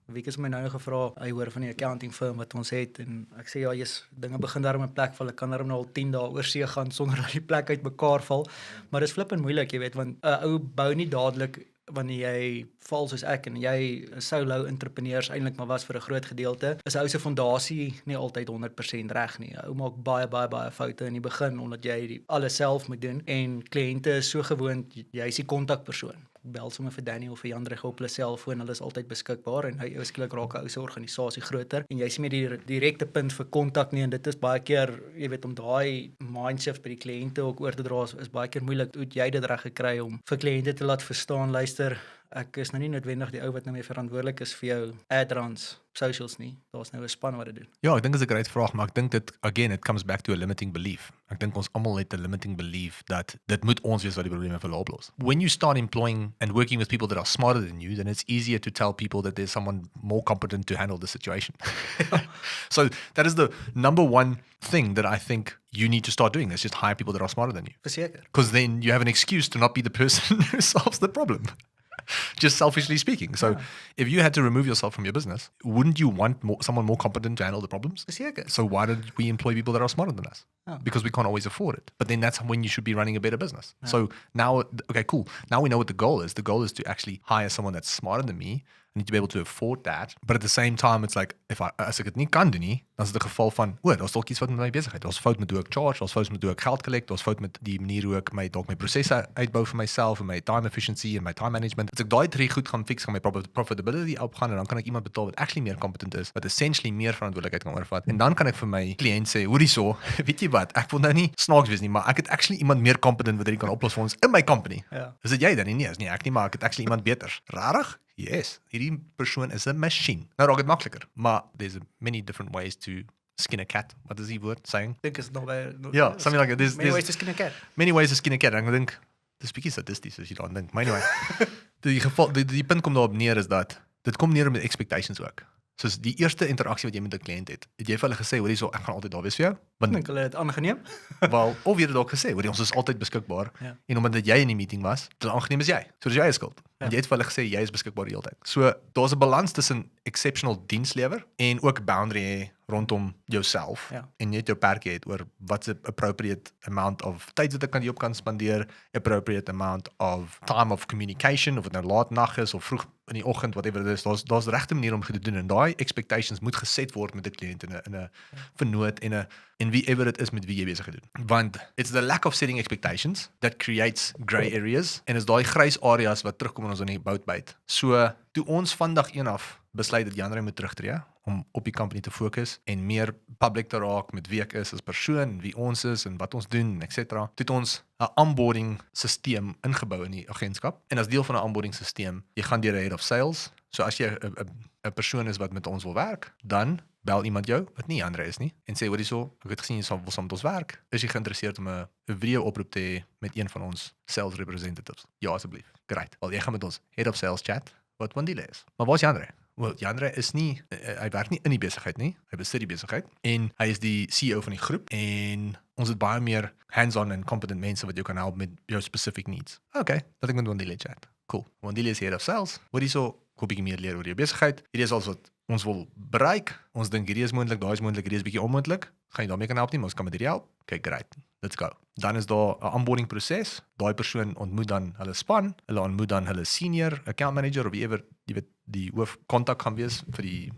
Wie het my nou gevra, hy hoor van die accounting firm wat ons het en ek sê ja, dinge begin daar in plek val. Ek kan daarom nou al 10 dae oor see gaan sonder dat die plek uit mekaar val. Maar dis flippend moeilik, jy weet, want 'n ou bou nie dadelik wanneer jy val soos ek en jy 'n solo entrepreneurs eintlik maar was vir 'n groot gedeelte, is 'n ou se fondasie nie altyd 100% reg nie. 'n Ou maak baie foute in die begin omdat jy alles self moet doen en kliënte is so gewoond jy's die kontakpersoon. Bel sommer vir Danny of vir Jandre op hulle selfoon, hulle is altyd beskikbaar en hy skielik raak 'n ou se organisasie groter en jy's nie meer die direkte punt vir kontak nie en dit is baie keer, jy weet, om daai mindshift by die kliënte ook oor te dra is baie keer moeilik. Hoe het jy dit reg gekry om vir kliënte te laat verstaan, luister, ek is nou nie noodwendig die ou wat nou meer verantwoordelik is vir jou ad-runs, socials nie. Daar's nou 'n span wat dit doen. Ja, ek dink dit is 'n great vraag, maar ek dink dit again it comes back to a limiting belief. Ek dink ons almal het 'n limiting belief dat dit moet ons wees wat die probleme vir hulle oplos. When you start employing and working with people that are smarter than you, then it's easier to tell people that there's someone more competent to handle the situation. So that is the number one thing that I think you need to start doing is just hire people that are smarter than you. Verseker. Because then you have an excuse to not be the person who solves the problem. Just selfishly speaking. So if you had to remove yourself from your business, wouldn't you want someone more competent to handle the problems? Verseker. So why did we employ people that are smarter than us? Oh. Because we can't always afford it. But then that's when you should be running a better business. So now, okay, cool. Now we know what the goal is. The goal is to actually hire someone that's smarter than me need to be able to afford that. But at the same time, it's like, as ek dit nie kan doen nie, dan is dit 'n geval van, daar's dalk iets wat met my besigheid. Daar's fout met hoe ek charge, daar's fout met hoe ek geld collect, daar's fout met die manier hoe ek my prosesse uitbou vir myself en my time efficiency en my time management. As ek daai 3 goed gaan fix, gaan my profitability opgaan en dan kan ek iemand betaal wat actually meer competent is, wat essentially meer verantwoordelikheid kan oorvat. En dan kan ek vir my kliënt sê, hoorie so, weet jy wat, ek wil nou nie snaaks wees nie, maar ek het actually iemand meer competent wat hierdie kan oplos vir ons in my company. Ja. Is dit jy dan nie? Nee, is nie ek nie, maar ek het actually iemand beter. Rarig? Yes. Hierdie persoon is 'n machine. Nou raak dit makliker, maar there's many different ways to skin a cat. Wat is die woord saying? Ek dink is nog by Ja, something like that. many ways to skin a cat. Many ways to skin a cat. Ek dink dis bietjie sadisties as jy daaraan dink. Maar anyway. Die punt kom daarop neer is dat dit kom neer met expectations ook. Soos die eerste interaksie wat jy met 'n kliënt het jy vir hulle gesê, hoorie so, ek gaan altyd daar wees vir jou? Ek dink hulle het dit aangeneem. Wel, of jy het dalk gesê, hoorie ons is altyd beskikbaar. Ja. En omdat jy in die meeting was, dit aangeneem is jy. So dis jy is skuld. Ja. Jy het vir hulle gesê jy is beskikbaar die hele tyd. So daar's 'n balans tussen exceptional dienslewer en ook boundary hê rondom jouself. Ja. En jy het jou perke het oor wat's 'n appropriate amount of tyd wat ek kan op kan spandeer, appropriate amount of time of communication, of dit nou laat nag is of vroeg in die oggend, whatever dit is. Daar's regte maniere om dit te doen en daai expectations moet geset word met 'n kliënt in 'n vernoot en wieever dit is met wie jy besig is doen. Want it's the lack of setting expectations that creates grey areas en is daai grys areas wat terugkom in ons in die bout byt. So toe ons vandag een af besluit dat Jan-Rey moet terugtreë om op die company te fokus en meer public te raak met wie ek is as persoon, wie ons is en wat ons doen, etc. Toe het ons 'n onboarding stelsel ingebou in die agentskap. En as deel van 'n onboarding stelsel, jy gaan deur 'n head of sales. So as jy 'n persoon is wat met ons wil werk, dan bel iemand jou wat nie Jan-Rey is nie en sê, hoorie so, ek het gesien jy wil saam met ons werk. Is jy geïnteresseerd om 'n video oproep te hê met een van ons sales representatives? Ja, asseblief. Great. Wel, jy gaan met ons head of sales chat wat Wandile is. Maar waar is Jan-Rey? Wel, Jan-Rey is nie, hy werk nie in die besigheid nie, hy besit die besigheid en hy is die CEO van die groep en ons het baie meer hands-on en competent mense wat jou kan help met jou specific needs. Okay, dat ek met Wandile chat. Cool. Wandile is head of sales. Hoorie so, ek bietjie meer leer oor jou besigheid. Hierdie is alles wat ons wil bereik. Ons dink hierdie is moontlik, daai is moontlik, hierdie is bietjie onmoontlik. Gaan jy daarmee kan help nie, maar ons kan met hierdie help. Okay, great. Let's go. Dan is daar 'n onboarding proses. Daai persoon ontmoet dan hulle span, hulle ontmoet dan hulle senior account manager of wieever, jy weet, die hoof kontak kan wees vir die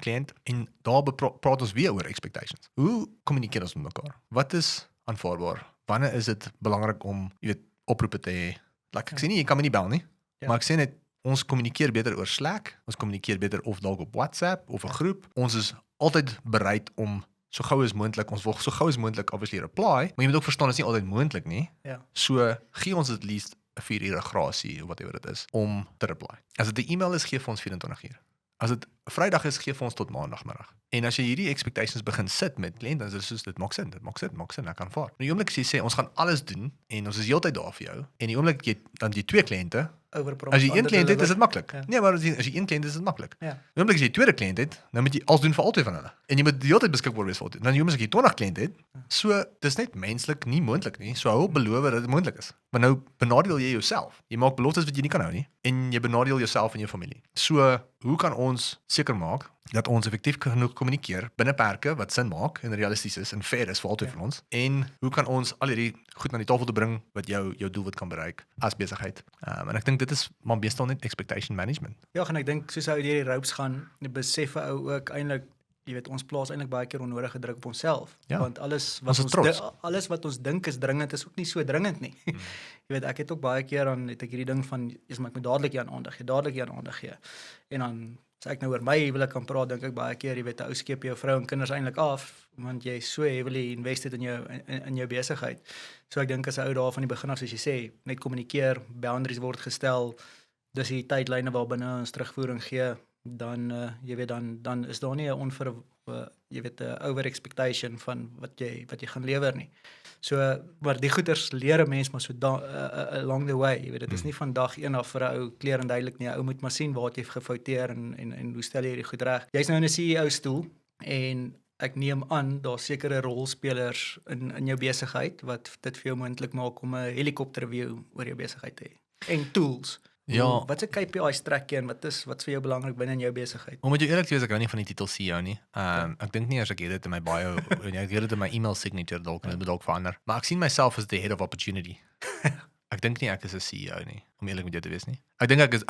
kliënt en daar praat ons weer oor expectations. Hoe kommunikeer ons met mekaar? Wat is aanvaarbaar? Wanneer is dit belangrik om, jy weet, oproepe te hê? Like ek sê nie jy kan my nie bel nie, maar ek sê net ons kommunikeer beter oor Slack, ons kommunikeer beter of dalk op WhatsApp of 'n groep. Ons is altyd bereid om so gou as moontlik, ons wil so gou as moontlik obviously reply, maar jy moet ook verstaan dit is nie altyd moontlik nie. Ja. So gee ons at least 'n 4 ure grasie of whatever dit is om te reply. As dit 'n e-mail is, gee vir ons 24 uur. As dit Vrydag is, gee vir ons tot Maandagmiddag. En as jy hierdie expectations begin sit met kliënte, dan is dit soos dit maak sin, ek kan vaar. Nou die oomblik as jy sê ons gaan alles doen en ons is heeltyd daar vir jou en die oomblik jy dan jy 2 kliënte, as jy een kliënt het, is dit maklik. Ja. Nee, maar as jy een kliënt het, is dit maklik. Ja. Die oomblik as jy 'n tweede kliënt het, dan moet jy alles doen vir albei van hulle. En jy moet die hele tyd beskikbaar wees vir albei. Dan jy moet as jy 20 kliënte het, so dis net menslik nie moontlik nie. So hou op beloof dat dit moontlik is. Maar nou benadeel jy jouself. Jy maak beloftes wat jy nie kan hou nie en jy benadeel jouself en jou familie. So hoe kan ons seker maak dat ons effektief genoeg kommunikeer binne perke wat sin maak en realisties is en fair is vir albei van ons? En hoe kan ons al hierdie goed na die tafel te bring wat jou doelwit kan bereik as besigheid? En ek dink dit is maar meestal net expectation management. Ja, en ek dink soos ou deur die ropes gaan, besef ou ook eintlik, jy weet, ons plaas eintlik baie keer onnodige druk op onsself, Ja. want alles Ons is trots. alles wat ons dink is dringend is ook nie so dringend nie. Jy weet, ek het ook baie keer dan het ek hierdie ding van is maar ek moet dadelik hier aan aandag gee. En dan as ek nou oor my huwelik kan praat, dink ek baie keer, jy weet, 'n ou skep jou vrou en kinders eintlik af want jy so heavily invested in jou besigheid. So ek dink as 'n ou daar van die begin af, soos jy sê, net kommunikeer, boundaries word gestel, dis die tydlyne waarbinne ons terugvoering gee, dan jy weet dan is daar nie 'n jy weet 'n over expectation van wat jy gaan lewer nie. So maar die goeters leer 'n mens maar so along the way, jy weet dit is nie van dag 1 af vir 'n ou kleer en duidelik nie. 'n Ou moet maar sien waar jy gefouteer en hoe stel jy dit goed reg. Jy's nou in 'n CEO stoel en ek neem aan daar sekere rolspelers in jou besigheid wat dit vir jou moontlik maak om 'n helikopter view oor jou besigheid te hê. En tools. Ja. Wat se KPI's trek jy en wat's vir jou belangrik binne in jou besigheid? Om met jou eerlik te wees, ek hou nie van die titel CEO nie. Ek dink nie eers ek het dit in my bio, ek het dit in my email signature dalk en dit dalk verander. Maar ek sien myself as the head of opportunity. Ek dink nie ek is 'n CEO nie, om eerlik met jou te wees nie. Ek dink ek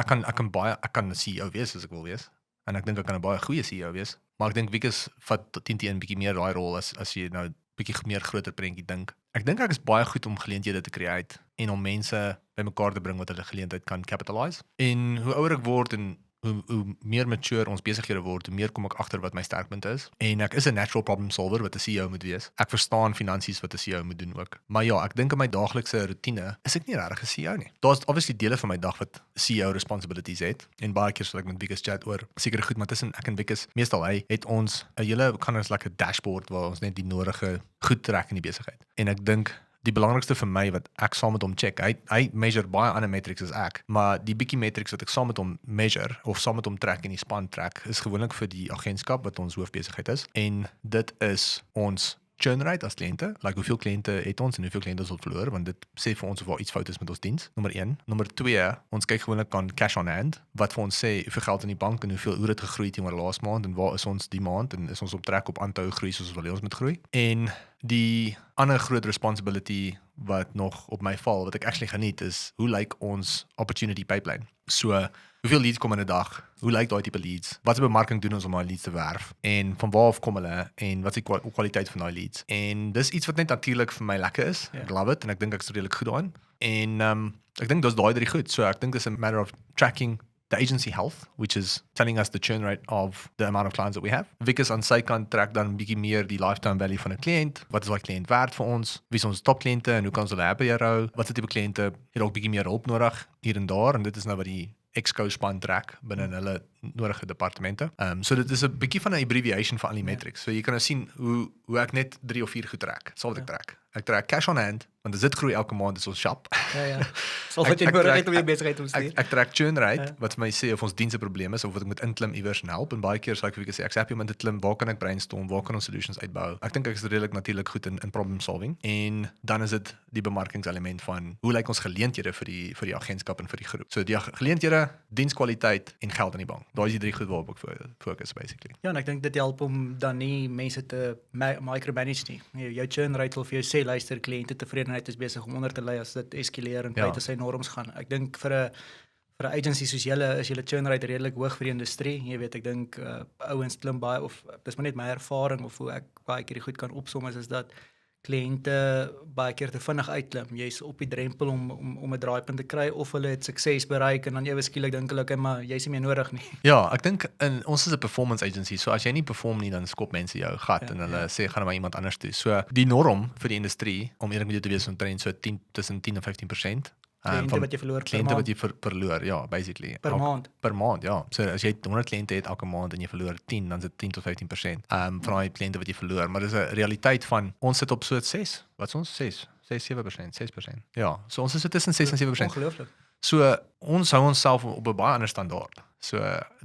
kan 'n CEO wees as ek wil wees. En ek dink ek kan 'n baie goeie CEO wees, maar ek dink Wikus vat 10-1 bietjie meer daai rol as jy nou bietjie meer groter prentjie dink. Ek dink ek is baie goed om geleenthede te create en om mense bymekaar te bring wat hulle geleentheid kan capitalize. En hoe ouer ek word en hoe meer mature ons besighede word, hoe meer kom ek agter wat my sterkpunt is. En ek is 'n natural problem solver wat 'n CEO moet wees. Ek verstaan finansies wat 'n CEO moet doen ook. Maar ja, ek dink in my daaglikse roetine is ek nie regtig 'n CEO nie. Daar's obviously dele van my dag wat CEO responsibilities het. En baie keer sal ek met Wikus chat oor sekere goed, maar tussen ek en Wikus, meestal hy het ons 'n hele kan ons like 'n dashboard waar ons net die nodige goed trek in die besigheid. En ek dink die belangrikste vir my wat ek saam met hom check, hy measure baie ander metrics as ek, maar die bietjie metrics wat ek saam met hom measure of saam met hom trek en die span trek, is gewoonlik vir die agentskap wat ons hoofbesigheid is. En dit is ons churn rate as kliënte, like hoeveel kliënte het ons en hoeveel kliënte ons verloor, want dit sê vir ons of daar iets fout is met ons diens. Nommer 1. Nommer 2, ons kyk gewoonlik aan cash on hand, wat vir ons sê hoeveel geld in die bank en hoe dit gegroei teenoor laas maand en waar is ons die maand en is ons op trek op aanhou groei soos wat ons moet groei. En die ander groot responsibility wat nog op my val, wat ek actually geniet, is hoe lyk ons opportunity pipeline. So, hoeveel leads kom in 'n dag? Hoe lyk daai tipe leads? Wat 'n bemarking doen ons om daai leads te werf? En van waar af kom hulle? En wat is die kwaliteit van daai leads? En dis iets wat net natuurlik vir my lekker is. Ek love it en ek dink ek is redelik goed daarin. En ek dink dis daai drie goed. So ek dink dis 'n matter of tracking the agency health, which is telling us the churn rate of the amount of clients that we have. Wikus aan sy kant trek dan 'n bietjie meer die lifetime value van 'n kliënt. Wat is daai kliënt werd vir ons? Wie is ons topkliënte en hoe kan ons hulle happier hou? Wat se tipe kliënte het ook bietjie meer hulp nodig hier en daar, en dit is nou wat die Exco span trek binne hulle nodige departemente. So dit is 'n bietjie van 'n abbreviation van al die metrics. So jy kan nou sien hoe ek net 3 of 4 goed trek. Sal wat ek trek. Ek trek cash on hand, want as dit groei elke maand is ons shop. Ja. Sal wat jy nodig het om jou besigheid te bestuur. Ek trek churn rate, wat vir my sê of ons dienste probleme is of wat ek moet inklim iewers en help. En baie keer sal ek vir sê ek's happy om in te klim, waar kan ek brainstorm, waar kan ons solutions uitbou? Ek dink ek is redelik natuurlik goed in problem solving. En dan is dit die bemarkingselement van hoe lyk ons geleenthede vir die agentskap en vir die groep. So die geleenthede, dienskwaliteit en geld in die bank. Daai is die 3 goed waarop ek fokus basically. Ja, en ek dink dit help om dan nie mense te micromanage nie. Jou churn rate wil vir jou sê, luister, kliënte tevredenheid is besig om onder te lê as dit eskaleer en buite sy norms gaan. Ek dink vir 'n agency soos julle is julle churn rate redelik hoog vir die industrie. Jy weet, ek dink ouens klim baie, of dis maar net my ervaring of hoe ek baie keer die goed kan opsom is dat kliënte baie keer te vinnig uitklim. Jy's op die drempel om 'n draaipunt te kry of hulle het sukses bereik en dan ewe skielik dink hulle, okay, maar jy's nie meer nodig nie. Ja, ek dink ons is 'n performance agency. So as jy nie perform nie, dan skop mense jou gat en hulle sê gaan maar iemand anders toe. So die norm vir die industrie, om eerlik met jou te wees, omtrent so tussen 10 en 15%. Kliënte wat jy verloor kliënte wat jy verloor, ja, basically. Per maand. Per maand, ja. So as jy 100 kliënte het elke maand en jy verloor 10, dan is dit 10 tot 15%. Van daai kliënte wat jy verloor, maar dis 'n realiteit van ons sit op so 6. Wat is ons 6-7%, 6%. Ja, so ons is so tussen 6 en 7%. Ongelooflik. So ons hou onsself op 'n baie ander standaard. So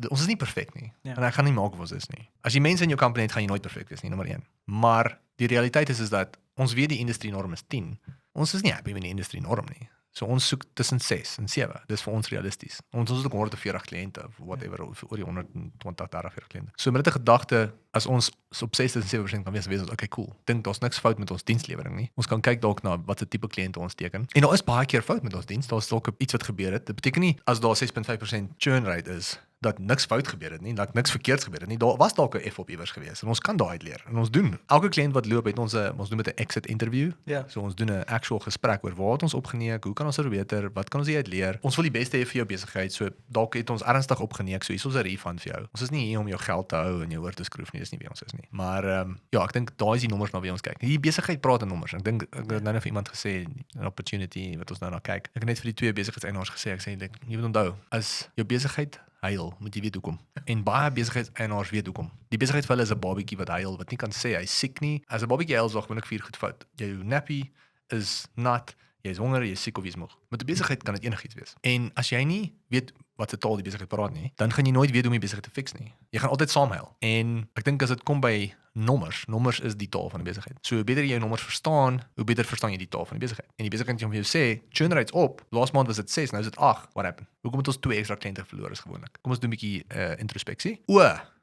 ons is nie perfek nie. En ek gaan nie maak of ons is nie. As jy mense in jou company het, gaan jy nooit perfek wees nie, nommer 1. Maar die realiteit is dat ons weet die industrie norm is 10. Ons is nie happy met die industrie norm nie. So ons soek tussen 6 en 7. Dis vir ons realisties. Ons het ook 140 kliënte of whatever, oor die 120, 30 kliënte. So met dit 'n gedagte, as ons op 6 en 7% kan wees ons okay, cool. Dink daar's niks fout met ons dienslewering nie. Ons kan kyk dalk na wat se tipe kliënte ons teken. En daar is baie keer fout met ons diens. Daar's dalk iets wat gebeur het. Dit beteken nie as daar 6.5% churn rate is dat niks fout gebeur het nie, dat niks verkeerds gebeur het nie. Daar was dalk 'n F-op iewers gewees en ons kan daai uitleer. En ons doen. Elke kliënt wat loop het ons doen met 'n exit interview. So ons doen 'n actual gesprek oor waar het ons opgeneek, hoe kan ons verbeter, wat kan ons hier uitleer? Ons wil die beste hê vir jou besigheid. So dalk het ons ernstig opgeneek, so hier is ons 'n refund vir jou. Ons is nie hier om jou geld te hou en jou oor te skroef nie, dis nie wie ons is nie. Maar ja, ek dink daai is die nommers na wie ons kyk. Die besigheid praat in nommers. Ek dink ek het nou net vir iemand gesê 'n opportunity wat ons nou na kyk. Ek het net vir die 2 besigheidseienaars gesê, ek sê jy moet onthou, as jou besigheid huil, moet jy weet hoekom. En baie besigheidseienaars weet hoekom. Die besigheid vir hulle is 'n babatjie wat huil, wat nie kan sê hy's siek nie. As 'n babatjie huil, sorg ek 4 goed fout. Jou nappy is nat, jy is honger, jy is siek of jy is moeg. Met 'n besigheid kan dit enigiets wees. En as jy nie weet wat se taal die besigheid praat nie, dan gaan jy nooit weet hoe om die besigheid te fix nie. Jy gaan altyd saamhuil. En ek dink as dit kom by nommers is die taal van die besigheid. So hoe beter jy jou nommers verstaan, hoe beter verstaan jy die taal van die besigheid. En die besigheid kan vir jou sê, churn rates op, laas maand was dit 6, nou is dit 8. What happened? Hoekom het ons 2 ekstra kliënte verloor is gewoonlik? Kom ons doen 'n bietjie introspeksie.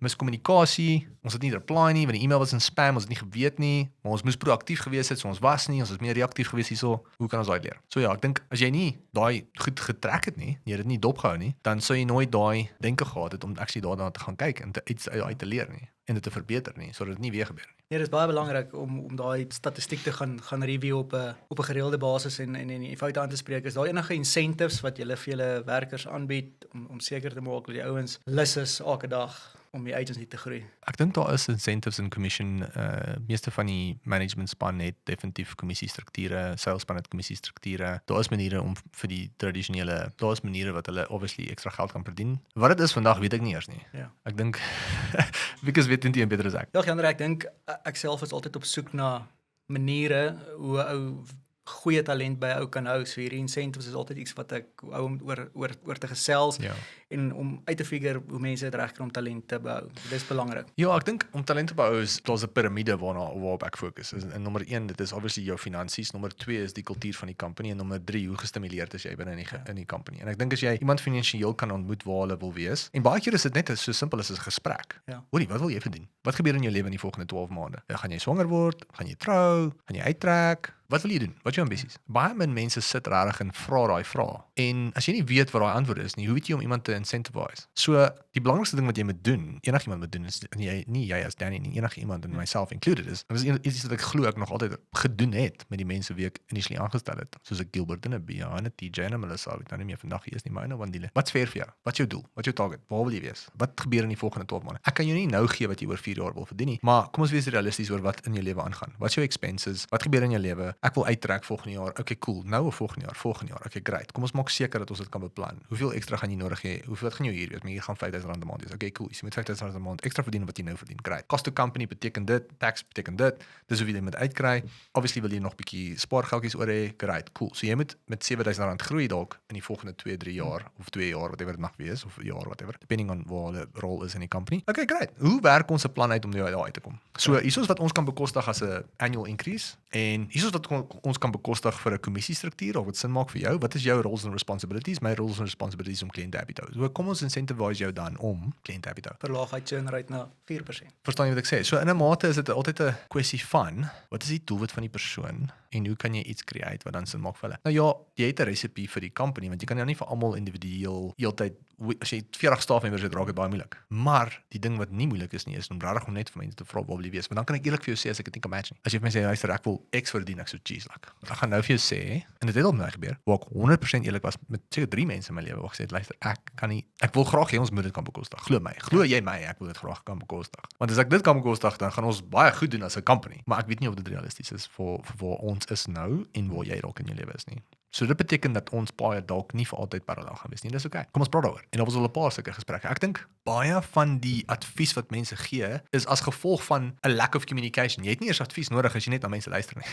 Miskommunikasie, ons het nie reply nie, want die e-mail was in spam, ons het nie geweet nie, maar ons moes proaktief gewees het, so ons was nie, ons was meer reaktief gewees hierso. Hoe kan ons daai leer? So ja, ek dink as jy nie daai goed getrek het nie, jy het dit nie dopgehou nie, dan sou jy nooit daai denke gehad het om actually daarna te gaan kyk en iets uit te leer nie en dit te verbeter nie, sodat dit nie weer gebeur nie. Nee, dit is baie belangrik om daai statistiek te gaan review op 'n gereelde basis en die foute aan te spreek. Is daar enige incentives wat julle vir julle werkers aanbied om seker te maak dat die ouens lus is elke dag om die agency te groei? Ek dink daar is incentives en commission. Meeste van die management span het definitief kommissiestrukture, sales span het kommissiestrukture. Daar is maniere om vir die tradisionele, daar is maniere wat hulle obviously ekstra geld kan verdien. Wat dit is vandag weet ek nie eers nie. Ja. Ek dink Wikus weet nie beter as ek. Ja, Jan, ek dink ek self is altyd op soek na maniere hoe 'n ou goeie talent by 'n ou kan hou. So hierdie incentives is altyd iets wat ek hou om oor te gesels en om uit te figure hoe mense dit regkry om talent te behou. Dis belangrik. Ja, ek dink om talent te behou is daar's 'n piramide waarop ek fokus. En nommer 1, dit is obviously jou finansies, nommer 2 is die kultuur van die company en nommer 3 hoe gestimuleerd is jy binne in die company. En ek dink as jy iemand finansiëel kan ontmoet waar hulle wil wees. En baie keer is dit net so simpel as 'n gesprek. Ja. Hoorie, wat wil jy verdien? Wat gebeur in jou lewe in die volgende 12 maande? Gaan jy swanger word? Gaan jy trou? Gaan jy uittrek? Wat wil jy doen? Wat is jou ambisies? Baie min mense sit regtig en vra daai vrae. En as jy nie weet wat daai antwoord is nie, hoe weet jy om iemand te incentivize? So, die belangrikste ding wat jy moet doen, enigiemand moet doen, is nie jy as Danny nie, enigeiemand en myself included is. Dit is iets wat ek glo ek nog altyd gedoen het met die mense wie ek initially aangestel het. Soos ek Gilbert en 'n Bia en 'n TJ en 'n Melissa, ek nou nie meer vandag hier is nie, maar nou wanneer. Wat's fair vir jou? Wat's jou doel? Wat's jou target? Waar wil jy wees? Wat gebeur in die volgende 12 maande? Ek kan jou nie nou gee wat jy oor 4 jaar wil verdien nie, maar kom ons wees realisties oor wat in jou lewe aangaan. Wat's jou expenses? Wat gebeur in jou lewe? Ek wil uittrek volgende jaar. Okay, cool. Nou of volgende jaar. Okay, great. Kom ons maak seker dat ons dit kan beplan. Hoeveel ekstra gaan jy nodig hê? Hoeveel gaan jou hier wees? Maar hier gaan R5,000 'n maand wees. Okay, cool. Jy moet R5,000 'n maand ekstra verdien wat jy nou verdien. Great. Cost to company beteken dit, tax beteken dit. Dis hoe jy dit moet uitkry. Obviously wil jy nog bietjie spaargeldjies oor hê. Great, cool. So jy moet met R7,000 groei dalk in die volgende 2-3 jaar of 2 jaar whatever dit mag wees of 'n jaar whatever, depending on waar die rol is in die company. Okay, great. Hoe werk ons 'n plan uit om daar uit te kom? So hier is wat ons kan bekostig as 'n annual increase en hier is wat ons kan bekostig vir 'n kommissiestruktuur of wat sin maak vir jou. Wat is jou roles and responsibilities? My roles and responsibilities om kliënte happy te hou. So kom ons incentivize jou dan om kliënte happy te hou. Verlaag uit churn rate na 4%. Verstaan jy wat ek sê? So in 'n mate is dit altyd 'n kwessie van wat is die doelwit van die persoon en hoe kan jy iets create wat dan sin maak vir hulle? Nou ja, jy het 'n resepie vir die company want jy kan nou nie vir almal individueel heeltyd as jy 40 staffmembers het, raak dit baie moeilik. Maar die ding wat nie moeilik is nie is om regtig om net vir mense te vra waar wil jy wees. Want dan kan ek eerlik vir jou sê as ek dit nie kan match nie. As jy vir my sê luister ek wil X verdien, ek so cheese like. Ek gaan nou vir jou sê en dit het al met my gebeur. Waar ek 100% eerlik was met seker 3 mense in my lewe waar ek gesê het luister ek wil graag hê ons moet dit kan bekostig. Glo my. Glo jy my, ek wil dit graag kan bekostig. Want as ek dit kan bekostig dan gaan ons baie goed doen as 'n company. Maar ek weet nie of dit realisties is vir waar ons is nou en waar jy dalk in jou lewe is nie. So dit beteken dat ons paai dalk nie vir altyd parallel gaan wees nie. Dis okay. Kom ons praat daaroor. En daar was al 'n paar sulke gesprekke. Ek dink baie van die advies wat mense gee is as gevolg van 'n lack of communication. Jy het nie eers advies nodig as jy net na mense luister nie.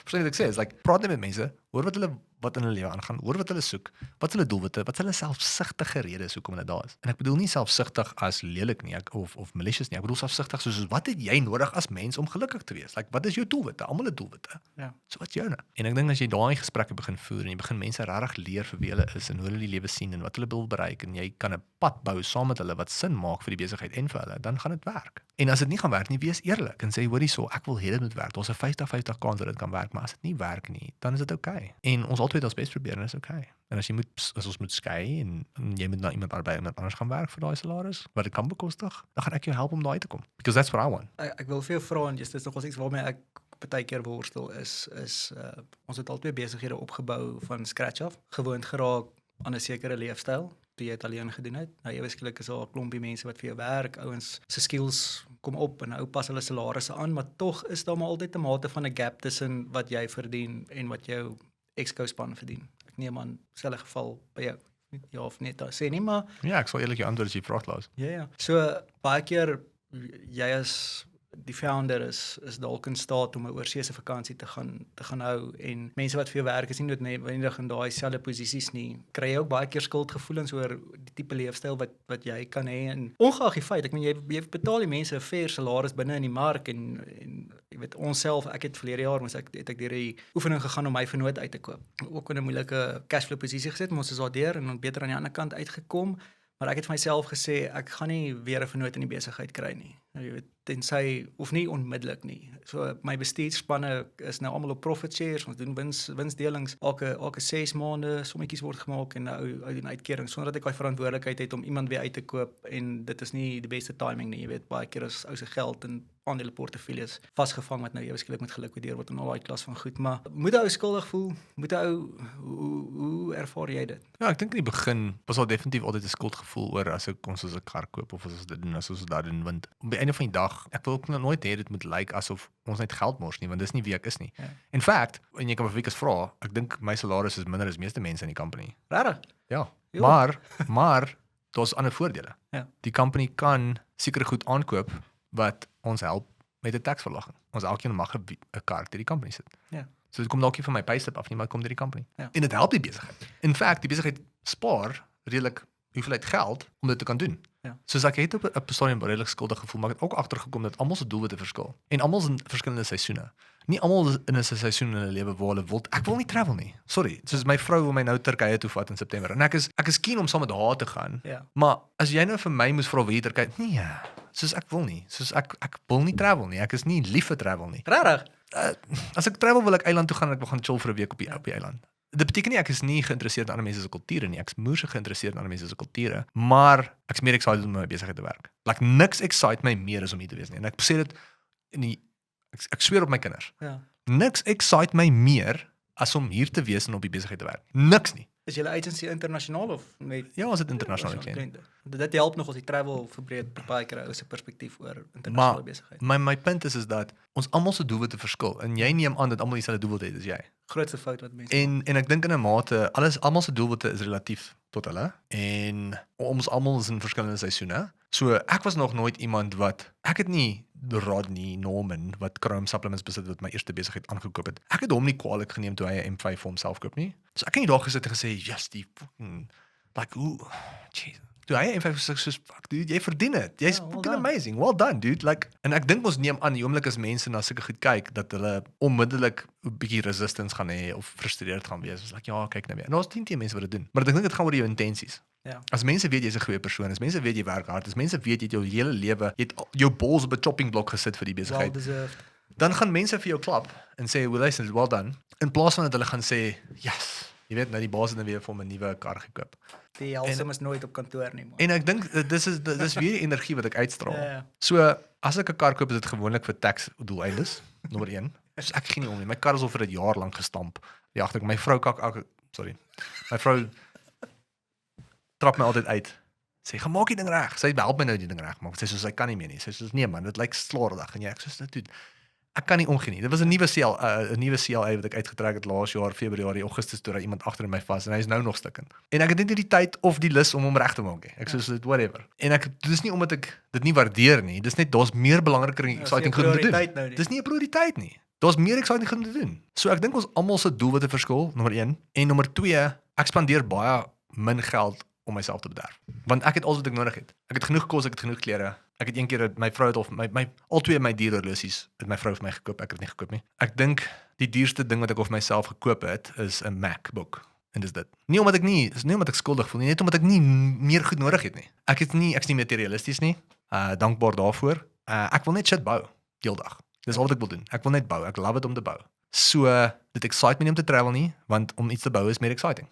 Verstaan jy wat ek sê? Is like praat net met mense, hoor wat in hulle lewe aangaan, hoor wat hulle soek, wat is hulle doelwitte, wat is hulle selfsugtige redes hoekom hulle daar is. En ek bedoel nie selfsugtig as lelik nie, of malicious nie. Ek bedoel selfsugtig soos wat het jy nodig as mens om gelukkig te wees? Like wat is jou doelwitte? Almal het doelwitte. Ja. So wat joune? En ek dink as jy daai gesprekke begin voer en jy begin mense regtig leer vir wie hulle is en hoe hulle die lewe sien en wat hulle wil bereik en jy kan 'n pad bou saam met hulle wat sin maak vir die besigheid en vir hulle, dan gaan dit werk. En as dit nie gaan werk nie, wees eerlik en sê hoorie so, ek wil hê dit moet werk. Daar's 'n 50-50 kans dat dit kan werk, maar as dit nie werk nie, dan is dit okay. En ons altyd ons bes probeer en is okay. En as ons moet skei en jy moet na iemand arbei en anders gaan werk vir daai salaris wat dit kan bekostig, dan gaan ek jou help om daai te kom. Because that's what I want. Ek wil vir jou vra en dis nog iets waarmee ek baie keer worstel is ons het al 2 besighede opgebou van scratch af, gewoond geraak aan 'n sekere leefstyl toe jy dit alleen gedoen het. Nou ewe skielik is daar 'n klompie mense wat vir jou werk, ouens se skills kom op en nou pas hulle salarisse aan, maar tog is daar maar altyd 'n mate van 'n gap tussen wat jy verdien en wat jou ex-co-span verdien. Ek neem aan selfe geval by jou. Ja of nee, daar sê nie maar Ja, ek sal eerlik jou antwoord as jy vra Klaus. ja. So baie keer jy is die founder is dalk in staat om 'n oorseese vakansie te gaan hou en mense wat vir jou werk is nie noodwendig in daai selfde posisies nie. Kry jy ook baie keer skuldgevoelens oor die tipe leefstyl wat jy kan hê en ongeag die feit, ek meen jy betaal die mense 'n fair salaris binne in die mark en jy weet onsself, ek het verlede jaar het ek deur die oefening gegaan om my vernoot uit te koop. Ook in 'n moeilike cashflow posisie gesit, maar ons is daardeur en beter aan die ander kant uitgekom. Maar ek het vir myself gesê, ek gaan nie weer 'n vernoot in die besigheid kry nie. Nou, jy weet, tensy, of nie onmiddellik nie. So, my bestuurspanne is nou almal op profit shares, ons doen winsdelings, elke 6 maande, sommetjies word gemaak en nou doen uitkerings, sonder dat ek daai verantwoordelikheid het om iemand weer uit te koop, en dit is nie die beste timing nie, jy weet, baie keer is ou se geld in aandeleportefeuilles vasgevang wat nou eweskielik moet gelikwideer word en al daai klas van goed, maar moet 'n ou skuldig voel? Moet 'n ou, hoe ervaar jy dit? Ja, ek dink in die begin was daar definitief altyd 'n skuldgevoel oor as ons 'n kar koop of as ons dit doen, as ons dat doen, want op die einde van die dag, ek wil ook nooit hê dit moet lyk asof ons net geld mors nie, want dis nie wie ek is nie. Ja. In fact, en jy kan vir Wikus vra, ek dink my salaris is minder as meeste mense in die company. Regtig? Ja, Ja. maar daar's ander voordele. Ja. Die company kan sekere goed aankoop wat ons help met 'n taxverlaging. Ons elkeen mag 'n kar deur die company sit. Ja. So dit kom dalk nie van my payslip af nie, maar dit kom deur die company. Ja. En dit help die besigheid. In fact, die besigheid spaar redelik hoeveelheid geld om dit te kan doen. Ja. Soos ek het op 'n stadium redelik skuldig gevoel, maar ek het ook agtergekom dat almal se doelwitte verskil. En almal is in verskillende seisoene. Nie almal is in 'n seisoen in hulle lewe waar hulle wil. Ek wil nie travel nie. Sorry. Soos my vrou wil my nou Turkye toe vat in September. En ek is keen om saam met haar te gaan. Ja. Maar as jy nou vir my moes vra wie Turkye, nee. Soos ek wil nie. Soos ek wil nie travel nie. Ek is nie lief vir travel nie. Regtig? As ek travel wil ek eiland toe gaan en ek wil gaan chill vir 'n week op die eiland. Dit beteken nie ek is nie geïnteresseerd in ander mense se kulture nie. Ek is moeë geïnteresseerd in ander mense se kulture, maar ek is meer excited om met my besigheid te werk. Like niks excite my meer as om hier te wees nie. En ek sê dit ek sweer op my kinders. Ja. Niks excite my meer as om hier te wees en op die besigheid te werk. Niks nie. Is julle agency internasionaal of net Ja, ons het internasionale kliënte. Dit help nog as die travel verbreed baie keer ou se perspektief oor internasionale Maar besigheid. my punt is dat ons almal se doelwitte verskil en jy neem aan dat almal dieselfde doelwitte het as jy. Grootste fout wat mense En ek dink in 'n mate almal se doelwitte is relatief tot hulle en ons almal is in verskillende seisoene. So ek was nog nooit iemand ek het nie Rodney Norman wat Chrome Supplements besit wat my eerste besigheid aangekoop het. Ek het hom nie kwaadlik geneem toe hy 'n M5 vir homself koop nie. So ek het nie daar gesit en gesê, "Yes, die fucking like jeez." Toe hy 'n M5 soos fuck dude, jy verdien dit. Jy's Ja, well fucking done. amazing. Well done, dude. Like en ek dink ons neem aan die oomblik as mense na sulke goed kyk dat hulle onmiddellik 'n bietjie resistance gaan hê of gefrustreerd gaan wees. Ons like, ja, kyk nou weer. En daar's 10 mense wat dit doen. Maar ek dink dit gaan oor jou intensies. Ja. As mense weet jy's 'n goeie persoon, as mense weet jy werk hard, as mense weet jy het jou hele lewe, jy het jou balls op 'n chopping block gesit vir die Well besigheid, deserved. dan gaan mense vir jou klap en sê, "Well, listen, well done." In plaas van dat hulle gaan sê, "Yes." Jy weet, nou die baas het nou weer vir hom 'n nuwe kar gekoop. Die helsem is nooit op kantoor nie, man. En ek dink dis weer die energie wat ek uitstraal. Ja. So, as ek 'n kar koop, is dit gewoonlik vir tax doeleindes, nommer 1. Dus ek gee nie om nie. My kar is al vir 'n jaar lank gestamp. Ja, agter my vrou My vrou trap my altyd uit. Sê, "Gaan maak die ding reg." Sy help my nou die ding reg maak. Sy sê sy kan nie meer nie. Sy sê, "Nee man, dit lyk slordig." En ek sê, "Dit ek kan nie omgee nie." Dit was 'n nuwe CLA wat ek uitgetrek het laas jaar Februarie, Augustus toe iemand agter in my vas en hy is nou nog stukkend. En ek het net nie die tyd of die lus om hom reg te maak nie. Ek sê whatever. En dis nie omdat ek dit nie waardeer nie. Dis net daar's meer belangriker en exciting goed om te doen. Dis nie 'n prioriteit nie. Daar's meer exciting goed om te doen. So ek dink ons almal se doelwitte verskil, nommer 1. En nommer 2, ek spandeer baie min geld om myself te bederf. Want ek het alles wat ek nodig het. Ek het genoeg kos, ek het genoeg klere. Ek het een keer my vrou het of al twee my dierhorlosies het my vrou vir my gekoop. Ek het dit nie gekoop nie. Ek dink die duurste ding wat ek of myself gekoop het is 'n MacBook. En dis dit. Nie omdat ek skuldig voel nie, net omdat ek nie meer goed nodig het nie. Ek's nie materialisties nie. Dankbaar daarvoor. Ek wil net shit bou heeldag. Dis al wat ek wil doen. Ek wil net bou. Ek love dit om te bou. So, dit excite my nie om te travel nie, want om iets te bou is meer exciting.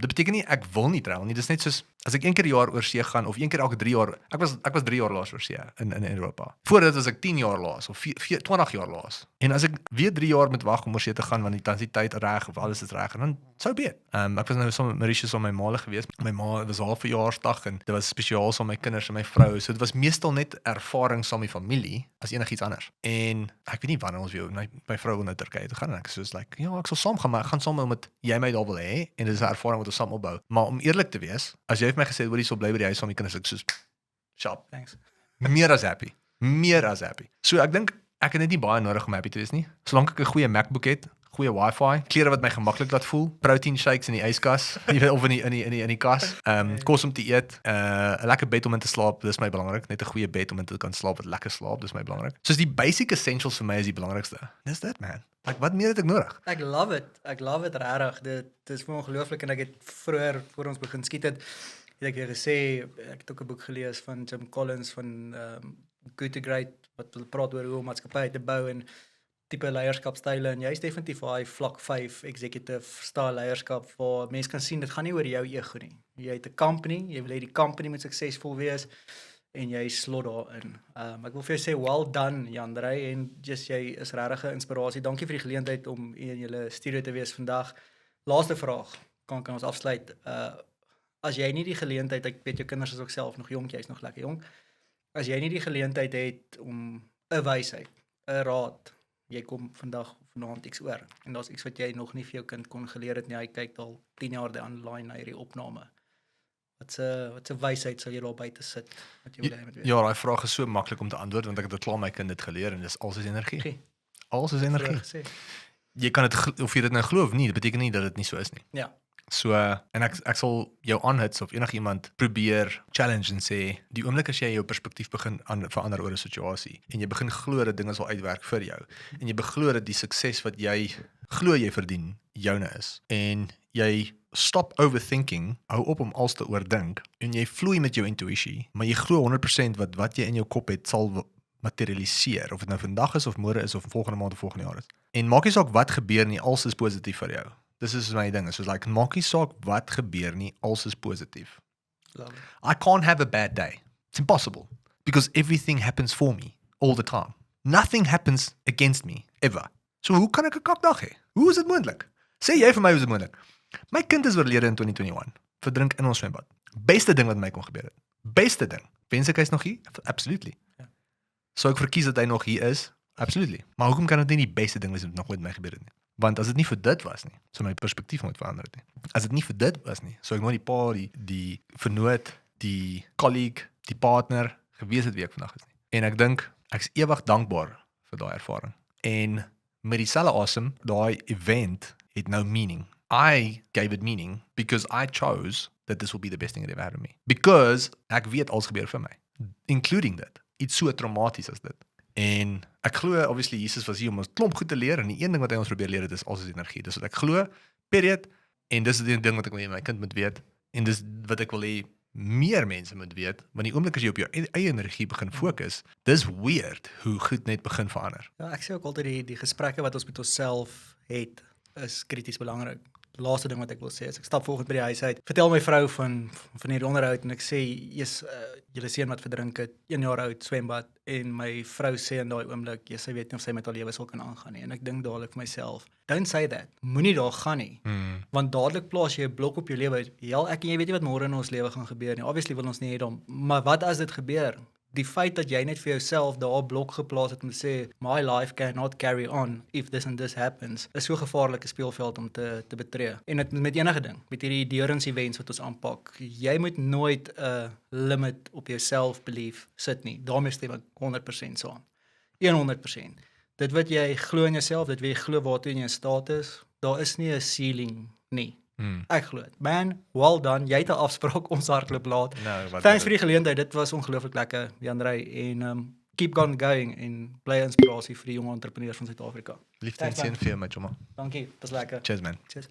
Dit beteken nie ek wil nie travel nie. Dis net soos as ek een keer per jaar oor see gaan of een keer elke 3 jaar. Ek was 3 jaar laas oor see in Europa. Voor dit was ek 10 jaar laas of 20 jaar laas. En as ek weer 3 jaar moet wag om oor see te gaan want dan is die tyd reg of alles is reg en dan sou weet. Ek was nou saam met Mauritius op my ma gewees. My ma was haar verjaarsdag en dit was spesiaal saam met my kinders en my vrou. So dit was meestal net ervaring saam met die familie as enigiets anders. En ek weet nie wanneer ons weer my vrou wil nou Turkye toe gaan en ek soos like, ja, ek sal saam gaan, maar ek gaan saam omdat jy my daar wil hê en dis 'n ervaring wat ons saam opbou. Maar om eerlik te wees, as jy vir my gesê het hoor jy sal bly by die huis van my kinders, ek soos sharp. Thanks. Meer as happy. Meer as happy. So ek dink ek het net nie baie nodig om happy te wees nie. Solank ek 'n goeie MacBook het, goeie Wi-Fi, klere wat my gemaklik laat voel, protein shakes in die yskas, jy weet, of in die kas, kos om te eet, 'n lekker bed om in te slaap, dis my belangrik, net 'n goeie bed om in te kan slaap wat lekker slaap, dis my belangrik. Soos die basic essentials vir my is die belangrikste. Dis dit man. Like wat meer het ek nodig? Ek love it regtig. Dit is vir my ongelooflik en ek het vroeër voor ons begin skiet het ek gesê ek het ook 'n boek gelees van Jim Collins van Good to Great wat praat oor hoe om maatskappye te bou en tipe leierskapstyle en jy's definitief daai vlak 5 executive style leierskap waar mense kan sien dit gaan nie oor jou ego nie. Jy het 'n company, jy wil hê die company moet suksesvol wees en jy slot daarin. Ek wil vir jou sê well done Jandrey en just jy is regtig 'n inspirasie. Dankie vir die geleentheid om in julle studio te wees vandag. Laaste vraag, kan ons afsluit. As jy nie die geleentheid, ek weet jou kinders is ook self nog jonk, jy's nog lekker jonk. As jy nie die geleentheid het om 'n wysheid, 'n raad, jy kom vanaand iets oor en daar's iets wat jy nog nie vir jou kind kon geleer het nie. Hy kyk al 10 jaar die online na hierdie opname. Wat 'n wysheid sal jy daar buite sit wat jy wil hê met weet? Ja, daai vraag is so maklik om te antwoord want ek het al klaar my kind dit geleer en dis alles is energie. Alles is energie. Jy kan dit of jy dit nou glo of nie, dit beteken nie dat dit nie so is nie. Ja. So en ek sal jou aanhits of enigiemand probeer challenge en sê die oomblik as jy jou perspektief begin verander oor 'n situasie en jy begin glo dat dinge sal uitwerk vir jou en jy beglo dat die sukses wat jy glo jy verdien joune is en jy stop overthinking, hou op om alles te oordink en jy vloei met jou intuïsie, maar jy glo 100% wat jy in jou kop het sal materialiseer of dit nou vandag is of môre is of volgende maand of volgende jaar is. En maak nie saak wat gebeur nie, alles is positief vir jou. Dis is my ding, soos like maak nie saak wat gebeur nie, alles is positief. Love it. I can't have a bad day. It's impossible because everything happens for me all the time. Nothing happens against me ever. So hoe kan ek 'n kakdag hê? Hoe is dit moontlik? Sê jy vir my hoe is dit moontlik? My kind is oorlede in 2021. Verdrink in ons swembad. Beste ding wat my kon gebeur het. Beste ding. Wens ek hy's nog hier? Absolutely. Ja. Sou ek verkies dat hy nog hier is? Absolutely. Maar hoekom kan dit nie die beste ding wees wat nog ooit met my gebeur het nie? Want as dit nie vir dit was nie, sou my perspektief nooit verander het nie. As dit nie vir dit was nie, sou ek nooit die pa, die vernoot, die colleague, die partner gewees het wie ek vandag is nie. En ek dink ek's ewig dankbaar vir daai ervaring. En met dieselfde asem, daai event het nou meaning. I gave it meaning because I chose that this will be the best thing that ever happened to me. Because ek weet alles gebeur vir my, including that. Iets so traumaties as dit. En ek glo obviously Jesus was hier om ons klomp goed te leer en die een ding wat hy ons probeer leer het is alles is energie. Dis wat ek glo. Period. En dis die ding wat ek wil hê my kind moet weet en dis wat ek wil hê meer mense moet weet, want die oomblik as jy op jou eie energie begin fokus, dis weird hoe goed net begin verander. Ja, ek sê ook altyd die gesprekke wat ons met onsself het is krities belangrik. Laaste ding wat ek wil sê is ek stap vanoggend by die huis uit. Vertel my vrou van hierdie onderhoud en ek sê julle seun wat verdrink het, 1 jaar oud, swembad en my vrou sê in daai oomblik, sy weet nie of sy met haar lewe sal kan aangaan nie en ek dink dadelik vir myself, don't say that. Moenie daar gaan nie. Want dadelik plaas jy 'n blok op jou lewe. Ek en jy weet nie wat môre in ons lewe gaan gebeur nie. Obviously wil ons nie hê dan, maar wat as dit gebeur? Die feit dat jy net vir jouself daar 'n blok geplaas het om te sê my life cannot carry on if this and this happens, is so 'n gevaarlike speelveld om te betree. En dit met enige ding, met hierdie endurance events wat ons aanpak, jy moet nooit 'n limit op jou self-belief sit nie. Daarmee stem ek 100% saam. 100%. Dit wat jy glo in jouself, dit wat jy glo waartoe jy in staat is, daar is nie 'n ceiling nie. Ek glo dit. Man, well done. Jy het 'n afspraak, ons hardloop laat. Thanks vir die geleentheid. Dit was ongelooflik lekker, Jandrey. En keep on going en bly inspirasie vir die jong entrepreneurs van Suid-Afrika. Liefde en seën vir jou, my chomma. Dankie. Dit was lekker. Cheers man. Cheers.